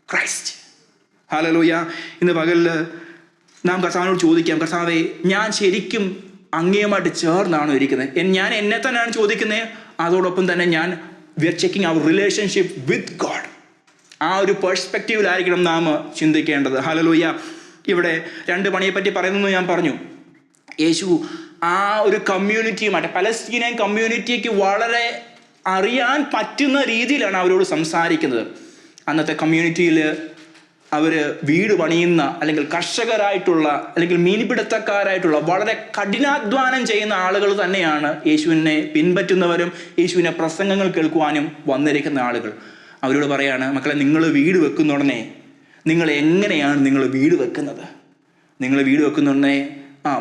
Christ. Hallelujah. ഇന്ന് പകലിൽ നാം കർത്താവിനോട് ചോദിക്കാം, കർത്താവേ, ഞാൻ ശരിക്കും അങ്ങേയുമായിട്ട് ചേർന്നാണോ ഇരിക്കുന്നത്? ഞാൻ എന്നെ തന്നെയാണ് ചോദിക്കുന്നത്. അതോടൊപ്പം തന്നെ we are checking our relationship with God. ആ ഒരു പെർസ്പെക്റ്റീവിലായിരിക്കണം നാം ചിന്തിക്കേണ്ടത്. ഹല്ലേലൂയ. ഇവിടെ 2 പണിയെപ്പറ്റി പറയുന്നത് ഞാൻ പറഞ്ഞു. യേശു ആ ഒരു കമ്മ്യൂണിറ്റിയുമായിട്ട്, പലസ്തീനിയൻ കമ്മ്യൂണിറ്റിക്ക് വളരെ അറിയാൻ പറ്റുന്ന രീതിയിലാണ് അവരോട് സംസാരിക്കുന്നത്. അന്നത്തെ കമ്മ്യൂണിറ്റിയിൽ അവർ വീട് പണിയുന്ന, അല്ലെങ്കിൽ കർഷകരായിട്ടുള്ള, അല്ലെങ്കിൽ മീൻപിടുത്തക്കാരായിട്ടുള്ള, വളരെ കഠിനാധ്വാനം ചെയ്യുന്ന ആളുകൾ തന്നെയാണ് യേശുവിനെ പിൻപറ്റുന്നവരും യേശുവിനെ പ്രസംഗങ്ങൾ കേൾക്കുവാനും വന്നിരിക്കുന്ന ആളുകൾ. അവരോട് പറയാണ്, മക്കളെ, നിങ്ങൾ വീട് വെക്കുന്ന ഉടനെ നിങ്ങൾ എങ്ങനെയാണ് നിങ്ങൾ വീട് വെക്കുന്നത്? നിങ്ങൾ വീട് വെക്കുന്ന ഉടനെ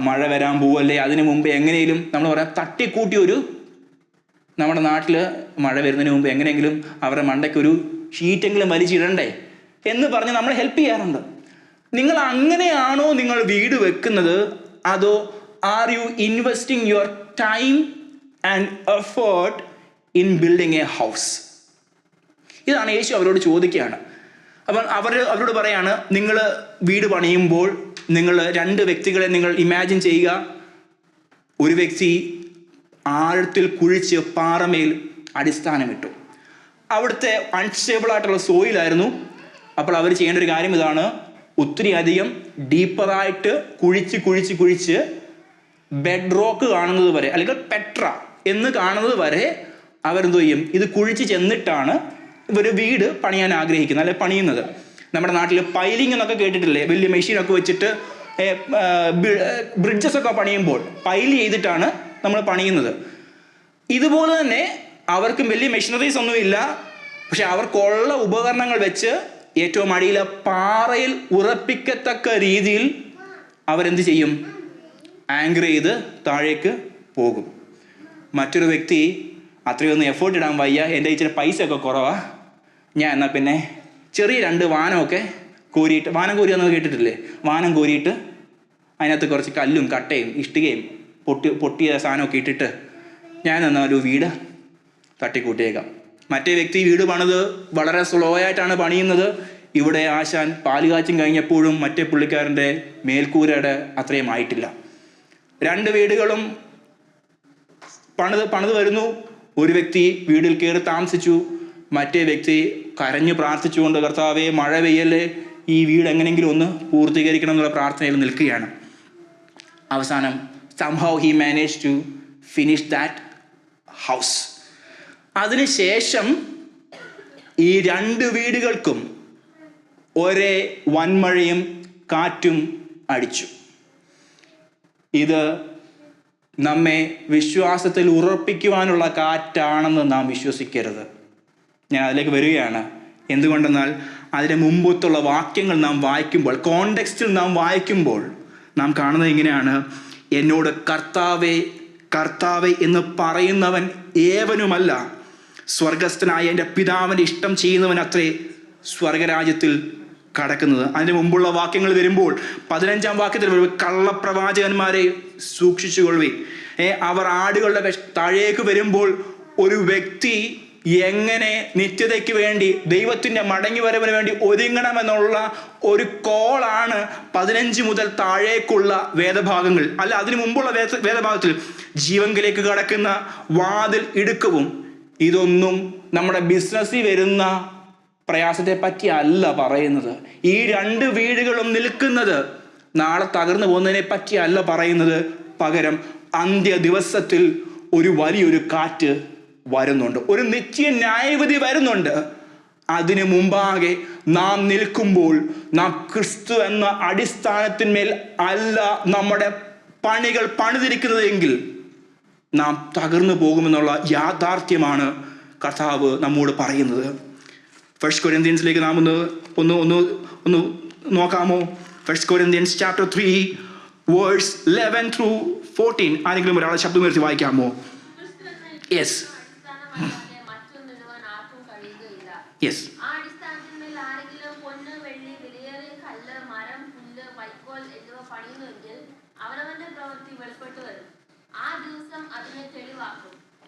മഴ വരാൻ പോവല്ലേ, അതിന് മുമ്പ് എങ്ങനെയും നമ്മൾ പറയാം തട്ടിക്കൂട്ടി നമ്മുടെ നാട്ടിൽ മഴ വരുന്നതിന് മുമ്പ് എങ്ങനെയെങ്കിലും അവരുടെ മണ്ടയ്ക്ക് ഒരു ഷീറ്റെങ്കിലും വലിച്ചിടണ്ടേ എന്ന് പറഞ്ഞ് നമ്മൾ ഹെൽപ്പ് ചെയ്യാറുണ്ട്. നിങ്ങൾ അങ്ങനെയാണോ നിങ്ങൾ വീട് വെക്കുന്നത്? അതോ are you investing your time and effort in building A house? ഇതാണ് യേശു അവരോട് ചോദിക്കുകയാണ്. അപ്പം അവരോട് പറയാണ്, നിങ്ങൾ വീട് പണിയുമ്പോൾ നിങ്ങൾ 2 വ്യക്തികളെ നിങ്ങൾ ഇമാജിൻ ചെയ്യുക. ഒരു വ്യക്തി ആഴത്തിൽ കുഴിച്ച് പാറമേൽ അടിസ്ഥാനമിട്ടു. അവിടുത്തെ അൺസ്റ്റേബിളായിട്ടുള്ള സോയിലായിരുന്നു. അപ്പോൾ അവർ ചെയ്യേണ്ട ഒരു കാര്യം ഇതാണ്: ഒത്തിരി അധികം ഡീപ്പറായിട്ട് കുഴിച്ച് ബെഡ് റോക്ക് കാണുന്നത് വരെ, അല്ലെങ്കിൽ പെട്ര എന്ന് കാണുന്നത് വരെ അവരെന്തോ ചെയ്യും, ഇത് കുഴിച്ച് ചെന്നിട്ടാണ് ഇവർ വീട് പണിയാൻ ആഗ്രഹിക്കുന്നത്, അല്ലെ പണിയുന്നത്. നമ്മുടെ നാട്ടിൽ പൈലിംഗ് എന്നൊക്കെ കേട്ടിട്ടില്ലേ? വലിയ മെഷീനൊക്കെ വെച്ചിട്ട് ബ്രിഡ്ജസ് ഒക്കെ പണിയുമ്പോൾ പൈൽ ചെയ്തിട്ടാണ് നമ്മൾ പണിയുന്നത്. ഇതുപോലെ തന്നെ അവർക്കും വലിയ മെഷീനറീസ് ഒന്നുമില്ല. പക്ഷെ അവർക്കുള്ള ഉപകരണങ്ങൾ വെച്ച് ഏറ്റവും അടിയിലെ പാറയിൽ ഉറപ്പിക്കത്തക്ക രീതിയിൽ അവരെന്ത് ചെയ്യും? ആങ്കർ ചെയ്ത് താഴേക്ക് പോകും. മറ്റൊരു വ്യക്തി അത്രയൊന്നും എഫേർട്ട് ഇടാൻ വയ്യ, എൻ്റെ ഇച്ചിരി പൈസ ഒക്കെ കുറവാ, ഞാൻ എന്നാൽ പിന്നെ ചെറിയ 2 വാനമൊക്കെ കോരിയിട്ട്, വാനം കോരിയെന്നത് കേട്ടിട്ടില്ലേ? വാനം കോരിയിട്ട് അതിനകത്ത് കുറച്ച് കല്ലും കട്ടയും ഇഷ്ടികയും പൊട്ടിയ സാധനമൊക്കെ ഇട്ടിട്ട് ഞാൻ ഒരു വീട് തട്ടിക്കൂട്ടിയേക്കാം. മറ്റേ വ്യക്തി വീട് പണിത് വളരെ സ്ലോ ആയിട്ടാണ് പണിയുന്നത്. ഇവിടെ ആശാൻ പാല് കാച്ചും കഴിഞ്ഞപ്പോഴും മറ്റേ പുള്ളിക്കാരൻ്റെ മേൽക്കൂരയുടെ അത്രയും ആയിട്ടില്ല. 2 വീടുകളും പണിത് വരുന്നു. ഒരു വ്യക്തി വീട്ടിൽ കയറി താമസിച്ചു. മറ്റേ വ്യക്തി കരഞ്ഞു പ്രാർത്ഥിച്ചുകൊണ്ട്, കർത്താവേ മഴ പെയ്യല്ലേ, ഈ വീട് എങ്ങനെയെങ്കിലും ഒന്ന് പൂർത്തീകരിക്കണം എന്നുള്ള പ്രാർത്ഥനയിൽ നിൽക്കുകയാണ്. അവസാനം somehow he managed to finish that house. അതിനുശേഷം ഈ 2 വീടുകൾക്കും ഒരേ വൻമഴയും കാറ്റും അടിച്ചു. ഇത് നമ്മെ വിശ്വാസത്തിൽ ഉറപ്പിക്കുവാനുള്ള കാറ്റാണെന്ന് നാം വിശ്വസിക്കരുത്. ഞാൻ അതിലേക്ക് വരികയാണ്. എന്തുകൊണ്ടെന്നാൽ അതിന് മുമ്പത്തുള്ള വാക്യങ്ങൾ നാം വായിക്കുമ്പോൾ, കോണ്ടെക്സ്റ്റിൽ നാം വായിക്കുമ്പോൾ നാം കാണുന്നത് ഇങ്ങനെയാണ്: എന്നോട് കർത്താവേ കർത്താവേ എന്ന് പറയുന്നവൻ ഏവനുമല്ല, സ്വർഗസ്ഥനായ എൻ്റെ പിതാവിൻ്റെ ഇഷ്ടം ചെയ്യുന്നവൻ അത്രേ സ്വർഗരാജ്യത്തിൽ കടക്കുന്നത്. അതിന് മുമ്പുള്ള വാക്യങ്ങൾ വരുമ്പോൾ 15-ാം വാക്യത്തിൽ കള്ളപ്രവാചകന്മാരെ സൂക്ഷിച്ചുകൊള്ളുവിൻ. അവർ ആടുകളുടെ താഴേക്ക് വരുമ്പോൾ ഒരു വ്യക്തി എങ്ങനെ നിത്യതയ്ക്ക് വേണ്ടി, ദൈവത്തിൻ്റെ മടങ്ങിവരവിന് വേണ്ടി ഒരുങ്ങണമെന്നുള്ള ഒരു കോളാണ് 15 മുതൽ താഴേക്കുള്ള വേദഭാഗങ്ങൾ. അല്ല, അതിനു മുമ്പുള്ള വേദഭാഗത്തിൽ ജീവങ്കിലേക്ക് കടക്കുന്ന വാതിൽ ഇടുക്കവും, ഇതൊന്നും നമ്മുടെ ബിസിനസ്സിൽ വരുന്ന പ്രയാസത്തെ പറ്റി അല്ല പറയുന്നത്. ഈ 2 വീടുകളും നിൽക്കുന്നത് നാളെ തകർന്നു പോകുന്നതിനെ പറ്റി അല്ല പറയുന്നത്. പകരം അന്ത്യ ദിവസത്തിൽ ഒരു വലിയൊരു കാറ്റ് വരുന്നുണ്ട്, ഒരു നിത്യ ന്യായവിധി വരുന്നുണ്ട്. അതിനു മുമ്പാകെ നാം നിൽക്കുമ്പോൾ നാം ക്രിസ്തു എന്ന അടിസ്ഥാനത്തിന്മേൽ അല്ല നമ്മുടെ പണികൾ പണിതിരിക്കുന്നത് എങ്കിൽ നാം തകർന്നു പോകുമെന്നുള്ള യാഥാർത്ഥ്യമാണ് കർത്താവ് നമ്മോട് പറയുന്നത്. 1 കൊരിന്ത്യൻസിലേക്ക് നാം ഒന്ന് നോക്കാമോ? 1 കൊരിന്ത്യൻസ് chapter 3 verse 11 through 14. ആരെങ്കിലും ഒരാളെ ശബ്ദമുയർത്തി വായിക്കാമോ? Yes yes.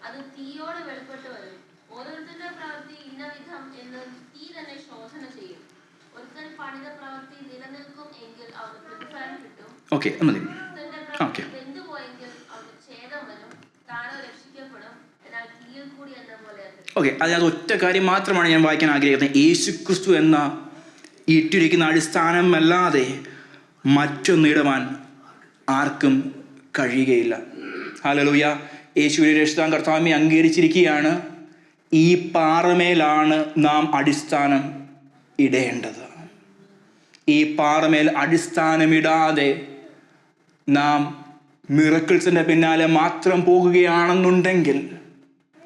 അത് തീയോട് വെളിപ്പെട്ടു വരും. ഓരോരുത്തരുടെ പ്രവൃത്തി ഇന്ന വിധം എന്ന് തീ തന്നെ ശോധന ചെയ്യും. ഒരുത്തൻ പണിത പ്രവൃത്തി നിലനിൽക്കും എങ്കിൽ അവന് പ്രതിഫലം കിട്ടും. വെന്തുപോയെങ്കിൽ അവന് ഛേദം വരും. താനോ രക്ഷിക്കപ്പെടും, എന്നാൽ തീയിൽ കൂടി എന്ന പോലെ. അതിനകത്ത് ഒറ്റ കാര്യം മാത്രമാണ് ഞാൻ വായിക്കാൻ ആഗ്രഹിക്കുന്നത്. യേശു ക്രിസ്തു എന്ന ഇട്ടിരിക്കുന്ന അടിസ്ഥാനമല്ലാതെ മറ്റൊന്നിടുവാൻ ആർക്കും കഴിയുകയില്ല. ഹല്ലേലൂയ. യേശുവിനെ രക്ഷിതാവും കർത്താവേ അംഗീകരിച്ചിരിക്കുകയാണ്. ഈ പാറമേലാണ് നാം അടിസ്ഥാനം ഇടേണ്ടത്. ഈ പാറമേൽ അടിസ്ഥാനമിടാതെ നാം മിറക്കിൾസിൻ്റെ പിന്നാലെ മാത്രം പോകുകയാണെന്നുണ്ടെങ്കിൽ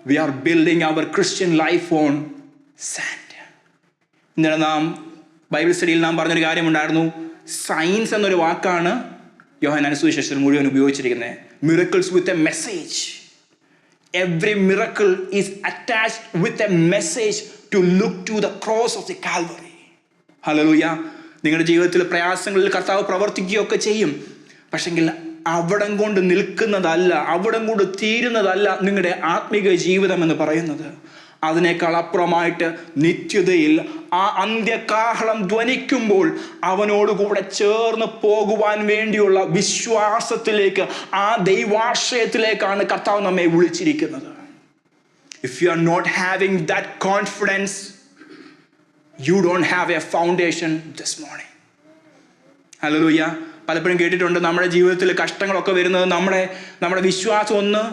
we are building our Christian life on sand. ഇന്നലെ നാം ബൈബിൾ സ്റ്റഡിയിൽ നാം പറഞ്ഞൊരു കാര്യമുണ്ടായിരുന്നു. സയൻസ് എന്നൊരു വാക്കാണ് യോഹന്നാൻ സുവിശേഷത്തിൽ മുഴുവൻ ഉപയോഗിച്ചിരിക്കുന്നത്. Miracles with a message. Every miracle is attached with a message to look to the cross of the Calvary. Hallelujah. നിങ്ങളുടെ ജീവിതത്തിൽ പ്രയാസങ്ങളിൽ കർത്താവ് പ്രവർത്തിക്കുകയൊക്കെ ചെയ്യും. പക്ഷെങ്കിൽ അവിടം കൊണ്ട് നിൽക്കുന്നതല്ല, അവിടം കൊണ്ട് തീരുന്നതല്ല നിങ്ങളുടെ ആത്മീക ജീവിതം എന്ന് പറയുന്നത്. അതിനേക്കാൾ അപ്പുറമായിട്ട് നിത്യതയിൽ ആ അന്ത്യകാഹളം ധ്വനിക്കുമ്പോൾ അവനോടുകൂടെ ചേർന്ന് പോകുവാൻ വേണ്ടിയുള്ള വിശ്വാസത്തിലേക്ക്, ആ ദൈവാശ്രയത്തിലേക്കാണ് കർത്താവ് നമ്മെ വിളിച്ചിരിക്കുന്നത്. If you are not having that confidence, you don't have a foundation this morning. Hallelujah. പലപ്പോഴും കേട്ടിട്ടുണ്ട്, നമ്മുടെ ജീവിതത്തിൽ കഷ്ടങ്ങളൊക്കെ വരുന്നത് നമ്മുടെ വിശ്വാസം ഒന്ന്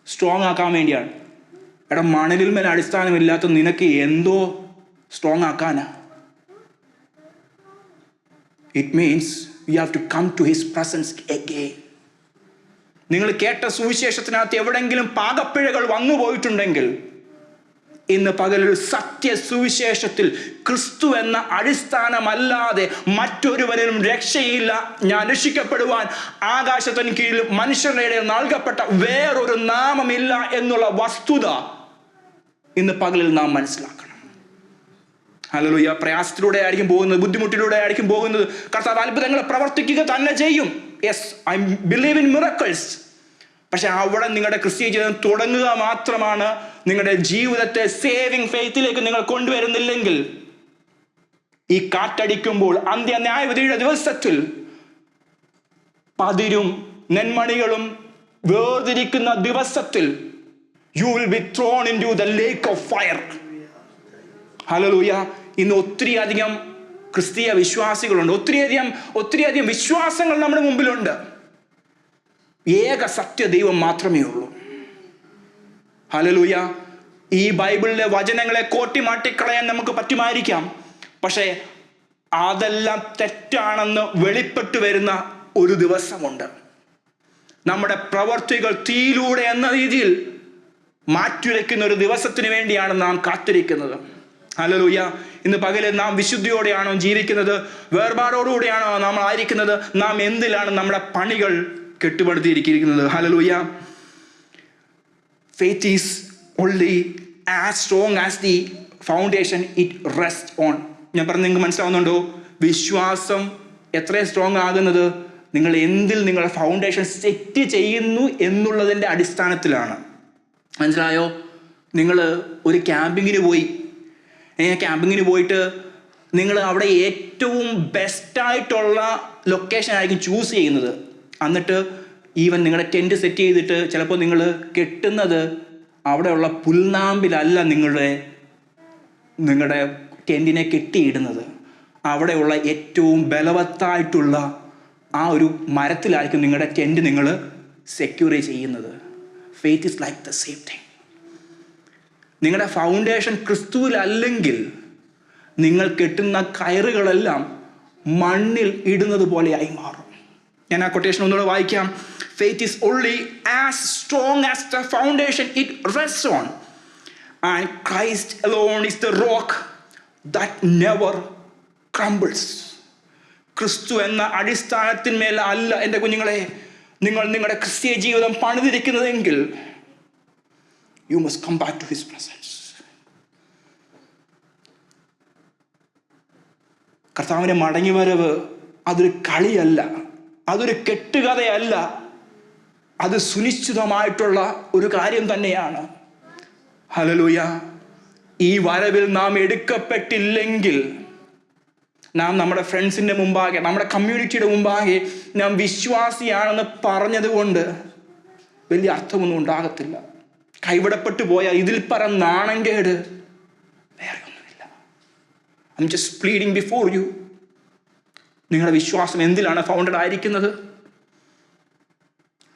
സ്ട്രോങ് ആക്കാൻ വേണ്ടിയാണ്. എടാ, മണലിൽ മേൽ അടിസ്ഥാനമില്ലാത്ത നിനക്ക് എന്തോ സ്ട്രോങ് ആക്കാനാ? It means you have to come to his presence again. നിങ്ങൾ കേട്ട സുവിശേഷത്തിനകത്ത് എവിടെയെങ്കിലും പാകപ്പിഴകൾ വന്നു പോയിട്ടുണ്ടെങ്കിൽ ഇന്ന് പകലൊരു സത്യ സുവിശേഷത്തിൽ ക്രിസ്തു എന്ന അടിസ്ഥാനമല്ലാതെ മറ്റൊരുവനും രക്ഷയില്ല. ഞാൻ രക്ഷിക്കപ്പെടുവാൻ ആകാശത്തിന് കീഴിൽ മനുഷ്യരുടെ ഇടയിൽ നൽകപ്പെട്ട വേറൊരു നാമമില്ല എന്നുള്ള വസ്തുത ഇന്ന് പകലിൽ നാം മനസ്സിലാക്കണം. ഹല്ലേലൂയ. പ്രയാസത്തിലൂടെ ആയിരിക്കും പോകുന്നത്, ബുദ്ധിമുട്ടിലൂടെ ആയിരിക്കും പോകുന്നത്. കർത്താവ് അത്ഭുതങ്ങൾ പ്രവർത്തിക്കുക തന്നെ ചെയ്യും. Yes, I believe in miracles. പക്ഷെ അവിടെ നിങ്ങളുടെ ക്രിസ്തീയ ജീവിതം തുടങ്ങുക മാത്രമാണ്. നിങ്ങളുടെ ജീവിതത്തെ സേവിങ് ഫെയ്ത്തിലേക്ക് നിങ്ങൾ കൊണ്ടുവരുന്നില്ലെങ്കിൽ, ഈ കാറ്റടിക്കുമ്പോൾ അന്ത്യ ന്യായവിധിയുടെ ദിവസത്തിൽ പതിരും നെന്മണികളും വേർതിരിക്കുന്ന ദിവസത്തിൽ you will be thrown into the lake of fire. Hallelujah. ഇന്ന് ഒത്തിരി അധികം ക്രിസ്തീയ വിശ്വാസികളുണ്ട്, ഒത്തിരിയധികം വിശ്വാസങ്ങൾ നമ്മുടെ മുമ്പിലുണ്ട്. ഏക സത്യ ദൈവം മാത്രമേ ഉള്ളൂ. ഹല്ലേലൂയ. ഈ ബൈബിളിലെ വചനങ്ങളെ കോട്ടിമാട്ടിക്കളയാൻ നമുക്ക് പറ്റുമായിരിക്കാം, പക്ഷേ അതെല്ലാം തെറ്റാണെന്ന് വെളിപ്പെട്ടു വരുന്ന ഒരു ദിവസമുണ്ട്. നമ്മുടെ പ്രവർത്തികൾ തീയിലൂടെ എന്ന രീതിയിൽ മാറ്റുരയ്ക്കുന്ന ഒരു ദിവസത്തിന് വേണ്ടിയാണ് നാം കാത്തിരിക്കുന്നത്. ഹല്ലേലൂയ. ഇന്ന് പകല് നാം വിശുദ്ധിയോടെയാണോ ജീവിക്കുന്നത്? വേർപാടോടുകൂടെയാണോ നാം ആയിരിക്കുന്നത്? നാം എന്തിലാണ് നമ്മുടെ പണികൾ കെട്ടുപടുത്തിയിരിക്കുന്നത്? Hallelujah. Faith is only as strong as the foundation it rests on. ഞാൻ പറഞ്ഞ നിങ്ങൾക്ക് മനസ്സിലാവുന്നുണ്ടോ? വിശ്വാസം എത്ര സ്ട്രോങ് ആകുന്നത് നിങ്ങൾ എന്തിൽ നിങ്ങളുടെ ഫൗണ്ടേഷൻ സെറ്റ് ചെയ്യുന്നു എന്നുള്ളതിൻ്റെ അടിസ്ഥാനത്തിലാണ്. മനസ്സിലായോ? നിങ്ങൾ ഒരു ക്യാമ്പിങ്ങിന് പോയിട്ട് നിങ്ങൾ അവിടെ ഏറ്റവും ബെസ്റ്റായിട്ടുള്ള ലൊക്കേഷൻ ആയിരിക്കും ചൂസ് ചെയ്യുന്നത്. എന്നിട്ട് ഈവൻ നിങ്ങളുടെ ടെൻറ്റ് സെറ്റ് ചെയ്തിട്ട് ചിലപ്പോൾ നിങ്ങൾ കെട്ടുന്നത് അവിടെയുള്ള പുൽനാമ്പിലല്ല നിങ്ങളുടെ ടെൻറ്റിനെ കെട്ടിയിടുന്നത്. അവിടെയുള്ള ഏറ്റവും ബലവത്തായിട്ടുള്ള ആ ഒരു മരത്തിലായിരിക്കും നിങ്ങളുടെ ടെൻറ്റ് നിങ്ങൾ സെക്യൂർ ചെയ്യുന്നത്. Faith is like the same thing. നിങ്ങളുടെ ഫൗണ്ടേഷൻ ക്രിസ്തുവിലല്ലെങ്കിൽ നിങ്ങൾ കെട്ടുന്ന കയറുകളെല്ലാം മണ്ണിൽ ഇടുന്നത് പോലെയായി മാറും. ഞാൻ ആ കൊട്ടേഷൻ ഒന്നുകൂടെ വായിക്കാം. Faith is only as strong as the foundation it rests on, and Christ alone is the rock that never crumbles. ക്രിസ്തു എന്ന അടിസ്ഥാനത്തിന്മേൽ അല്ല എൻ്റെ കുഞ്ഞുങ്ങളെ നിങ്ങൾ നിങ്ങളുടെ ക്രിസ്തീയ ജീവിതം പണിതിരിക്കുന്നതെങ്കിൽ you must come back to his presence. കർത്താവിൻ്റെ മടങ്ങിവരവ് അതൊരു കളിയല്ല, അതൊരു കെട്ടുകഥയല്ല, അത് സുനിശ്ചിതമായിട്ടുള്ള ഒരു കാര്യം തന്നെയാണ്. ഹല്ലേലൂയ. ഈ വരവിൽ നാം എടുക്കപ്പെട്ടില്ലെങ്കിൽ നാം നമ്മുടെ ഫ്രണ്ട്സിൻ്റെ മുമ്പാകെ, നമ്മുടെ കമ്മ്യൂണിറ്റിയുടെ മുമ്പാകെ നാം വിശ്വാസിയാണെന്ന് പറഞ്ഞതുകൊണ്ട് വലിയ അർത്ഥമൊന്നും ഉണ്ടാകത്തില്ല. കൈവിടപ്പെട്ടു പോയാൽ ഇതിൽ പരം നാണംകേട് വേറെ ഒന്നുമില്ല. I am just pleading before you. നിങ്ങളുടെ വിശ്വാസം എന്തിലാണ് ഫൗണ്ടഡ് ആയിരിക്കുന്നത്?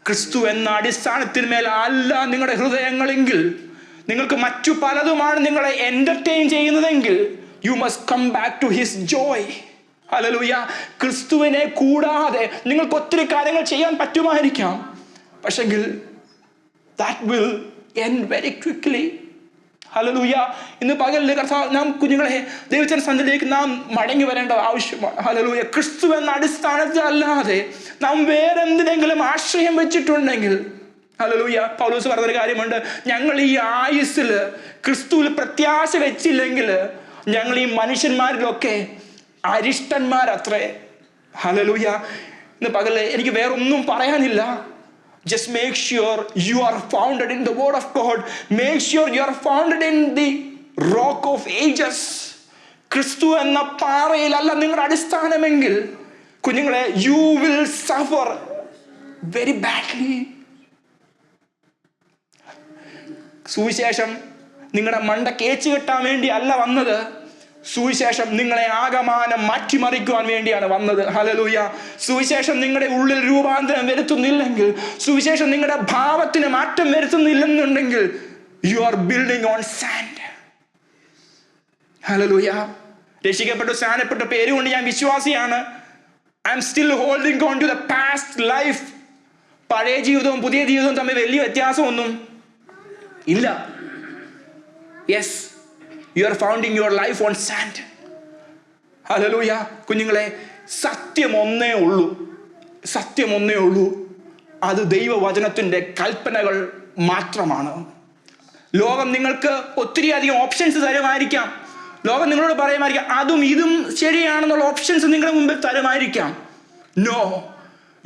ക്രിസ്തു എന്ന അടിസ്ഥാനത്തിന്മേൽ അല്ല നിങ്ങളുടെ ഹൃദയങ്ങളെങ്കിൽ, നിങ്ങൾക്ക് മറ്റു പലതുമാണ് നിങ്ങളെ എൻ്റർടൈൻ ചെയ്യുന്നതെങ്കിൽ, you must come back to his joy. Hallelujah. ക്രിസ്തുവിനെ കൂടാതെ നിങ്ങൾക്ക് ഒത്തിരി കാര്യങ്ങൾ ചെയ്യാൻ പറ്റുമായിരിക്കാം, പക്ഷെങ്കിൽ that will end very quickly. Hallelujah. ഇന്ന് പകലിൽ നാം കുഞ്ഞുങ്ങളെ ദൈവത്തിന്റെ സന്നിധിയിലേക്ക് നാം മടങ്ങി വരേണ്ടത് ആവശ്യമാണ്. ഹല്ലേലൂയ. ക്രിസ്തു എന്ന അടിസ്ഥാനത്തിൽ അല്ലാതെ നാം വേറെന്തിനെങ്കിലും ആശ്രയം വെച്ചിട്ടുണ്ടെങ്കിൽ, ഹല്ലേലൂയ, പൗലോസ് പറഞ്ഞൊരു കാര്യമുണ്ട്, ഞങ്ങൾ ഈ ആയുസ്സിൽ ക്രിസ്തുവിൽ പ്രത്യാശ വെച്ചില്ലെങ്കിൽ ഞങ്ങൾ ഈ മനുഷ്യന്മാരിലൊക്കെ അരിഷ്ടന്മാരത്രേ. ഹല്ലേലൂയ. ഇന്ന് പകല് എനിക്ക് വേറൊന്നും പറയാനില്ല. Just make sure you are founded in the word of God. Make sure you are founded in the rock of ages. ക്രിസ്തു എന്ന പാറയിലല്ല നിങ്ങളുടെ അടിസ്ഥാനമെങ്കിൽ കുഞ്ഞുങ്ങളെ, you will suffer very badly. സുവിശേഷം നിങ്ങളുടെ മണ്ട കേച്ചു കെട്ടാൻ വേണ്ടി അല്ല വന്നത്. സുവിശേഷം നിങ്ങളെ ആകമാനം മാറ്റിമറിക്കുവാൻ വേണ്ടിയാണ് വന്നത്. ഹല്ലേലൂയ. സുവിശേഷം നിങ്ങളുടെ ഉള്ളിൽ രൂപാന്തരം വരുത്തുന്നില്ലെങ്കിൽ, സുവിശേഷം നിങ്ങളുടെ ഭാവത്തിന് മാറ്റം വരുത്തുന്നില്ലെന്നുണ്ടെങ്കിൽ, you are building on sand. Hallelujah. രക്ഷിക്കപ്പെട്ടു സ്നാനപ്പെട്ട പേരുകൊണ്ട് ഞാൻ വിശ്വാസിയാണ്. I'm still holding on to the past life. പഴയ ജീവിതവും പുതിയ ജീവിതവും തമ്മിൽ വലിയ വ്യത്യാസമൊന്നും ഇല്ല. Yes, you are founding your life on sand. Hallelujah. കുഞ്ഞുങ്ങളെ, സത്യം ഒന്നേ ഉള്ളൂ. അത് ദൈവവചനത്തിൻ്റെ കൽപ്പനകൾ മാത്രമാണ്. ലോകം നിങ്ങൾക്ക് ഒത്തിരി അധികം ഓപ്ഷൻസ് തരുമായിരിക്കാം. ലോകം നിങ്ങളോട് പറയുമായിരിക്കാം അതും ഇതും ശരിയാണെന്നുള്ള ഓപ്ഷൻസ് നിങ്ങളുടെ മുമ്പിൽ തരുമായിരിക്കാം. No,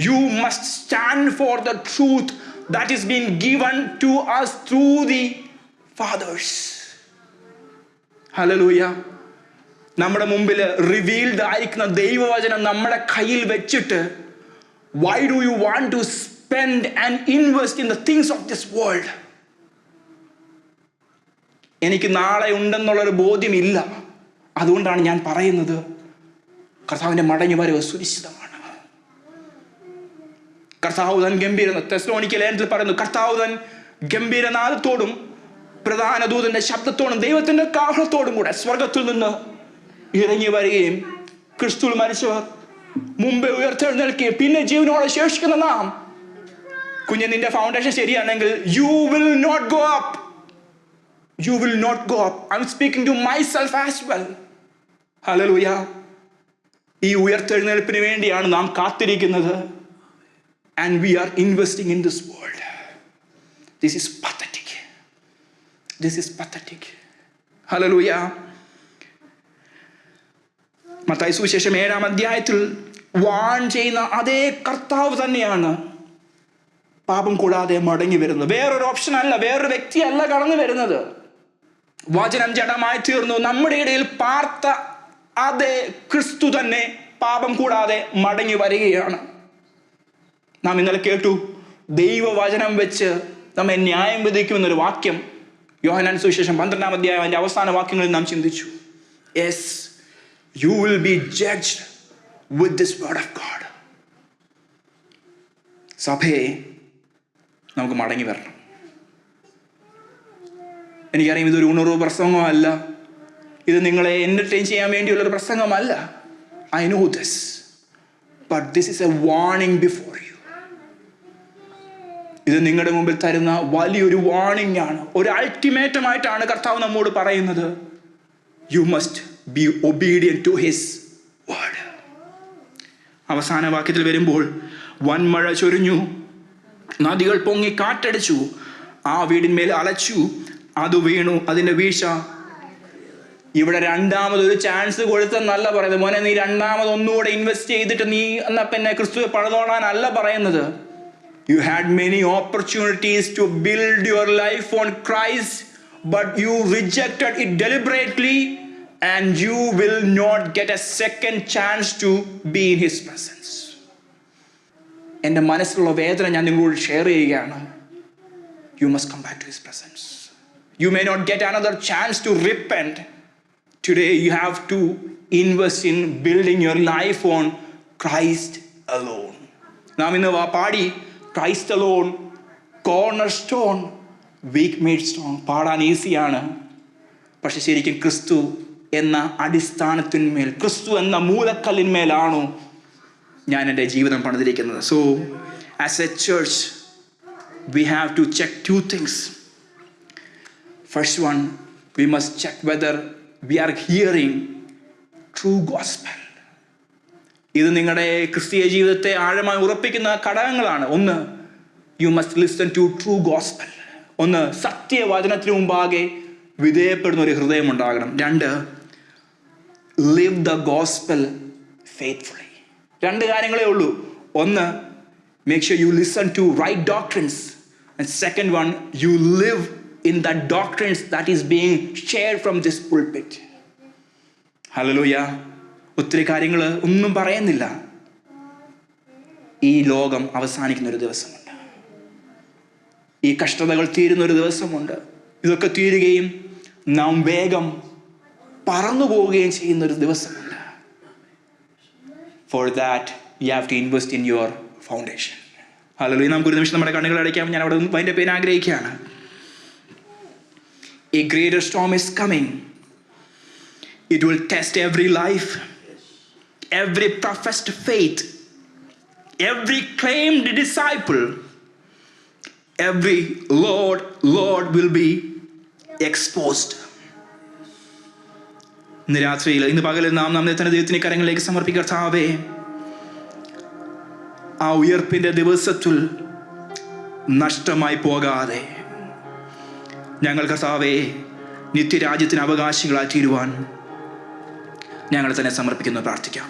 You must stand for the truth that is being given to us through the fathers. Hallelujah. നമ്മുടെ മുമ്പിൽ റിവീൽഡ് ആയിരിക്കുന്ന ദൈവവചനം നമ്മുടെ കയ്യിൽ വെച്ചിട്ട്, why do you want to spend and invest in the things of this world? എനിക്ക് നാളെ ഉണ്ടെന്നുള്ളൊരു ബോധ്യമില്ല. അതുകൊണ്ടാണ് ഞാൻ പറയുന്നത്, കർത്താവിൻ്റെ മടങ്ങി വരവ് സുനിശ്ചിതമാണ്. കർത്താവ് തൻ ഗംഭീര, തെസ്സലോനിക്ക ലേഖനത്തിൽ പറയുന്നു, കർത്താവ് തൻ ഗംഭീരനാദത്തോടും പ്രധാന ദൂതന്റെ ശബ്ദത്തോടും ദൈവത്തിന്റെ കാഹളത്തോടും കൂടെ സ്വർഗത്തിൽ നിന്ന് ഇറങ്ങി വരികയും ക്രിസ്തുവിൽ മരിച്ചവർ മുമ്പേ ഉയർത്തെഴുന്നേൽക്കുകയും പിന്നെ ജീവനോടെ ശേഷിക്കുന്ന നാം, കുഞ്ഞ് നിന്റെ ഫൗണ്ടേഷൻ ശരിയാണെങ്കിൽ you will not go up. You will not go up. I'm speaking to myself as well. Hallelujah. ഈ ഉയർത്തെഴുന്നേൽപ്പിന് വേണ്ടിയാണ് നാം കാത്തിരിക്കുന്നത്. And we are investing in this world. This is pathetic. This is pathetic. Hallelujah. Mathai സുവിശേഷം 7-ാം അധ്യായത്തിൽ വാൺ ചെയ്യുന്ന അതേ കർത്താവ് തന്നെയാണ് പാപം കൂടാതെ മടങ്ങി വരുന്നത്. വേറൊരു ഓപ്ഷൻ അല്ല, വേറൊരു വ്യക്തിയല്ല കടന്നു വരുന്നത്. വചനം ജഡമായി തീർന്നു നമ്മുടെ ഇടയിൽ പാർത്ത അതേ ക്രിസ്തു തന്നെ പാപം കൂടാതെ മടങ്ങി വരികയാണ്. നാം ഇന്നലെ കേട്ടു, ദൈവവചനം വെച്ച് നമ്മെ ന്യായം വിധിക്കുമെന്നൊരു വാക്യം യോഹന്നാൻ സുവിശേഷം 12-ാം അധ്യായം അതിൻ്റെ അവസാന വാക്യങ്ങളിൽ നാം ചിന്തിച്ചു. Yes, you will be judged with this word of God. സഭയെ നമുക്ക് മടങ്ങി വരണം. എനിക്കറിയാം ഇതൊരു ഉണർവ് പ്രസംഗമല്ല, ഇത് നിങ്ങളെ എൻ്റർടൈൻ ചെയ്യാൻ വേണ്ടിയുള്ളൊരു പ്രസംഗമല്ല. I know this, but this is a warning before you. ഇത് നിങ്ങളുടെ മുമ്പിൽ തരുന്ന വലിയൊരു വാർണിംഗ് ആണ്, ഒരു അൾട്ടിമേറ്റമായിട്ടാണ് കർത്താവ് നമ്മോട് പറയുന്നത്. You must be obedient to his word. അവസാന വാക്യത്തിൽ വരുമ്പോൾ, വൻമഴ ചൊരിഞ്ഞു, നദികൾ പൊങ്ങി കാറ്റടിച്ചു, ആ വീടിന്മേൽ അലച്ചു, അത് വീണു, അതിൻ്റെ വീഴ്ച. ഇവിടെ രണ്ടാമതൊരു ചാൻസ് കൊടുത്തെന്നല്ല പറയുന്നത്. മോനെ, നീ രണ്ടാമതൊന്നുകൂടെ ഇൻവെസ്റ്റ് ചെയ്തിട്ട് നീ എന്നാ പിന്നെ ക്രിസ്തുവെ പണിതോളാനല്ല പറയുന്നത്. You had many opportunities to build your life on Christ, but you rejected it deliberately, and you will not get a second chance to be in his presence. എൻ്റെ മനസ്സിലുള്ള വേദന ഞാൻ നിങ്ങളോട് ഷെയർ ചെയ്യുകയാണ്. You must come back to his presence. You may not get another chance to repent. Today you have to invest in building your life on Christ alone. നാം ഇന്ന് പാടി, Christ alone, cornerstone, weak made strong. പാടാൻ ഈസിയാണ്, പക്ഷെ ശരിക്കും ക്രിസ്തു എന്ന അടിസ്ഥാനത്തിന്മേൽ, ക്രിസ്തു എന്ന മൂലക്കല്ലിന്മേലാണോ ഞാൻ എൻ്റെ ജീവിതം പണിതിരിക്കുന്നത്. So as a church we have to check two things. First one, we must check whether we are hearing true gospel. ഇത് നിങ്ങളുടെ ക്രിസ്തീയ ജീവിതത്തെ ആഴമായി ഉറപ്പിക്കുന്ന ഘടകങ്ങളാണ്. ഒന്ന്, you must listen to true gospel. ഒന്ന്, സത്യവചനത്തിന് മുമ്പാകെ വിധേയപ്പെടുന്ന ഒരു ഹൃദയം ഉണ്ടാകണം. രണ്ട്, ലിവ് ദ ഗോസ്പൽ ഫെയ്ത്ത്ഫുള്ളി. രണ്ട് കാര്യങ്ങളേ ഉള്ളൂ. ഒന്ന്, make sure you listen to right doctrines, and second one, you live in the doctrines that is being shared from this pulpit. Hallelujah. ഒത്തിരി കാര്യങ്ങൾ ഒന്നും പറയുന്നില്ല. ഈ ലോകം അവസാനിക്കുന്ന ഒരു ദിവസമുണ്ട്, ഈ കഷ്ടതകൾ തീരുന്ന ഒരു ദിവസമുണ്ട്. ഇതൊക്കെ തീരുകയും നാം വേഗം പറന്നു പോവുകയും ചെയ്യുന്ന ഒരു ദിവസമുണ്ട്. For that you have to invest in your foundation. Hallelujah. നമുക്കൊരു നിമിഷം നമ്മുടെ കണ്ണുകൾ അടയ്ക്കാം. ഞാൻ അവിടെ അതിൻ്റെ പേര് ആഗ്രഹിക്കുകയാണ്. A greater storm is coming. It will test every life, every professed faith, every claimed disciple, every Lord will be exposed. ഇന്ന് രാത്രിയിൽ, ഇന്ന് പകലിൽ നാം നമ്മെ തന്നെ ദൈവത്തിന്റെ കരങ്ങളിലേക്ക് സമർപ്പിക്കുക. കർത്താവേ, ആ ഉയർപ്പിന്റെ ദിവസത്തിൽ നഷ്ടമായി പോകാതെ ഞങ്ങൾ കർത്താവേ നിത്യരാജ്യത്തിന് അവകാശികളായി തീരുവാൻ ഞങ്ങളെ തന്നെ സമർപ്പിക്കുന്നു. പ്രാർത്ഥിക്കാം.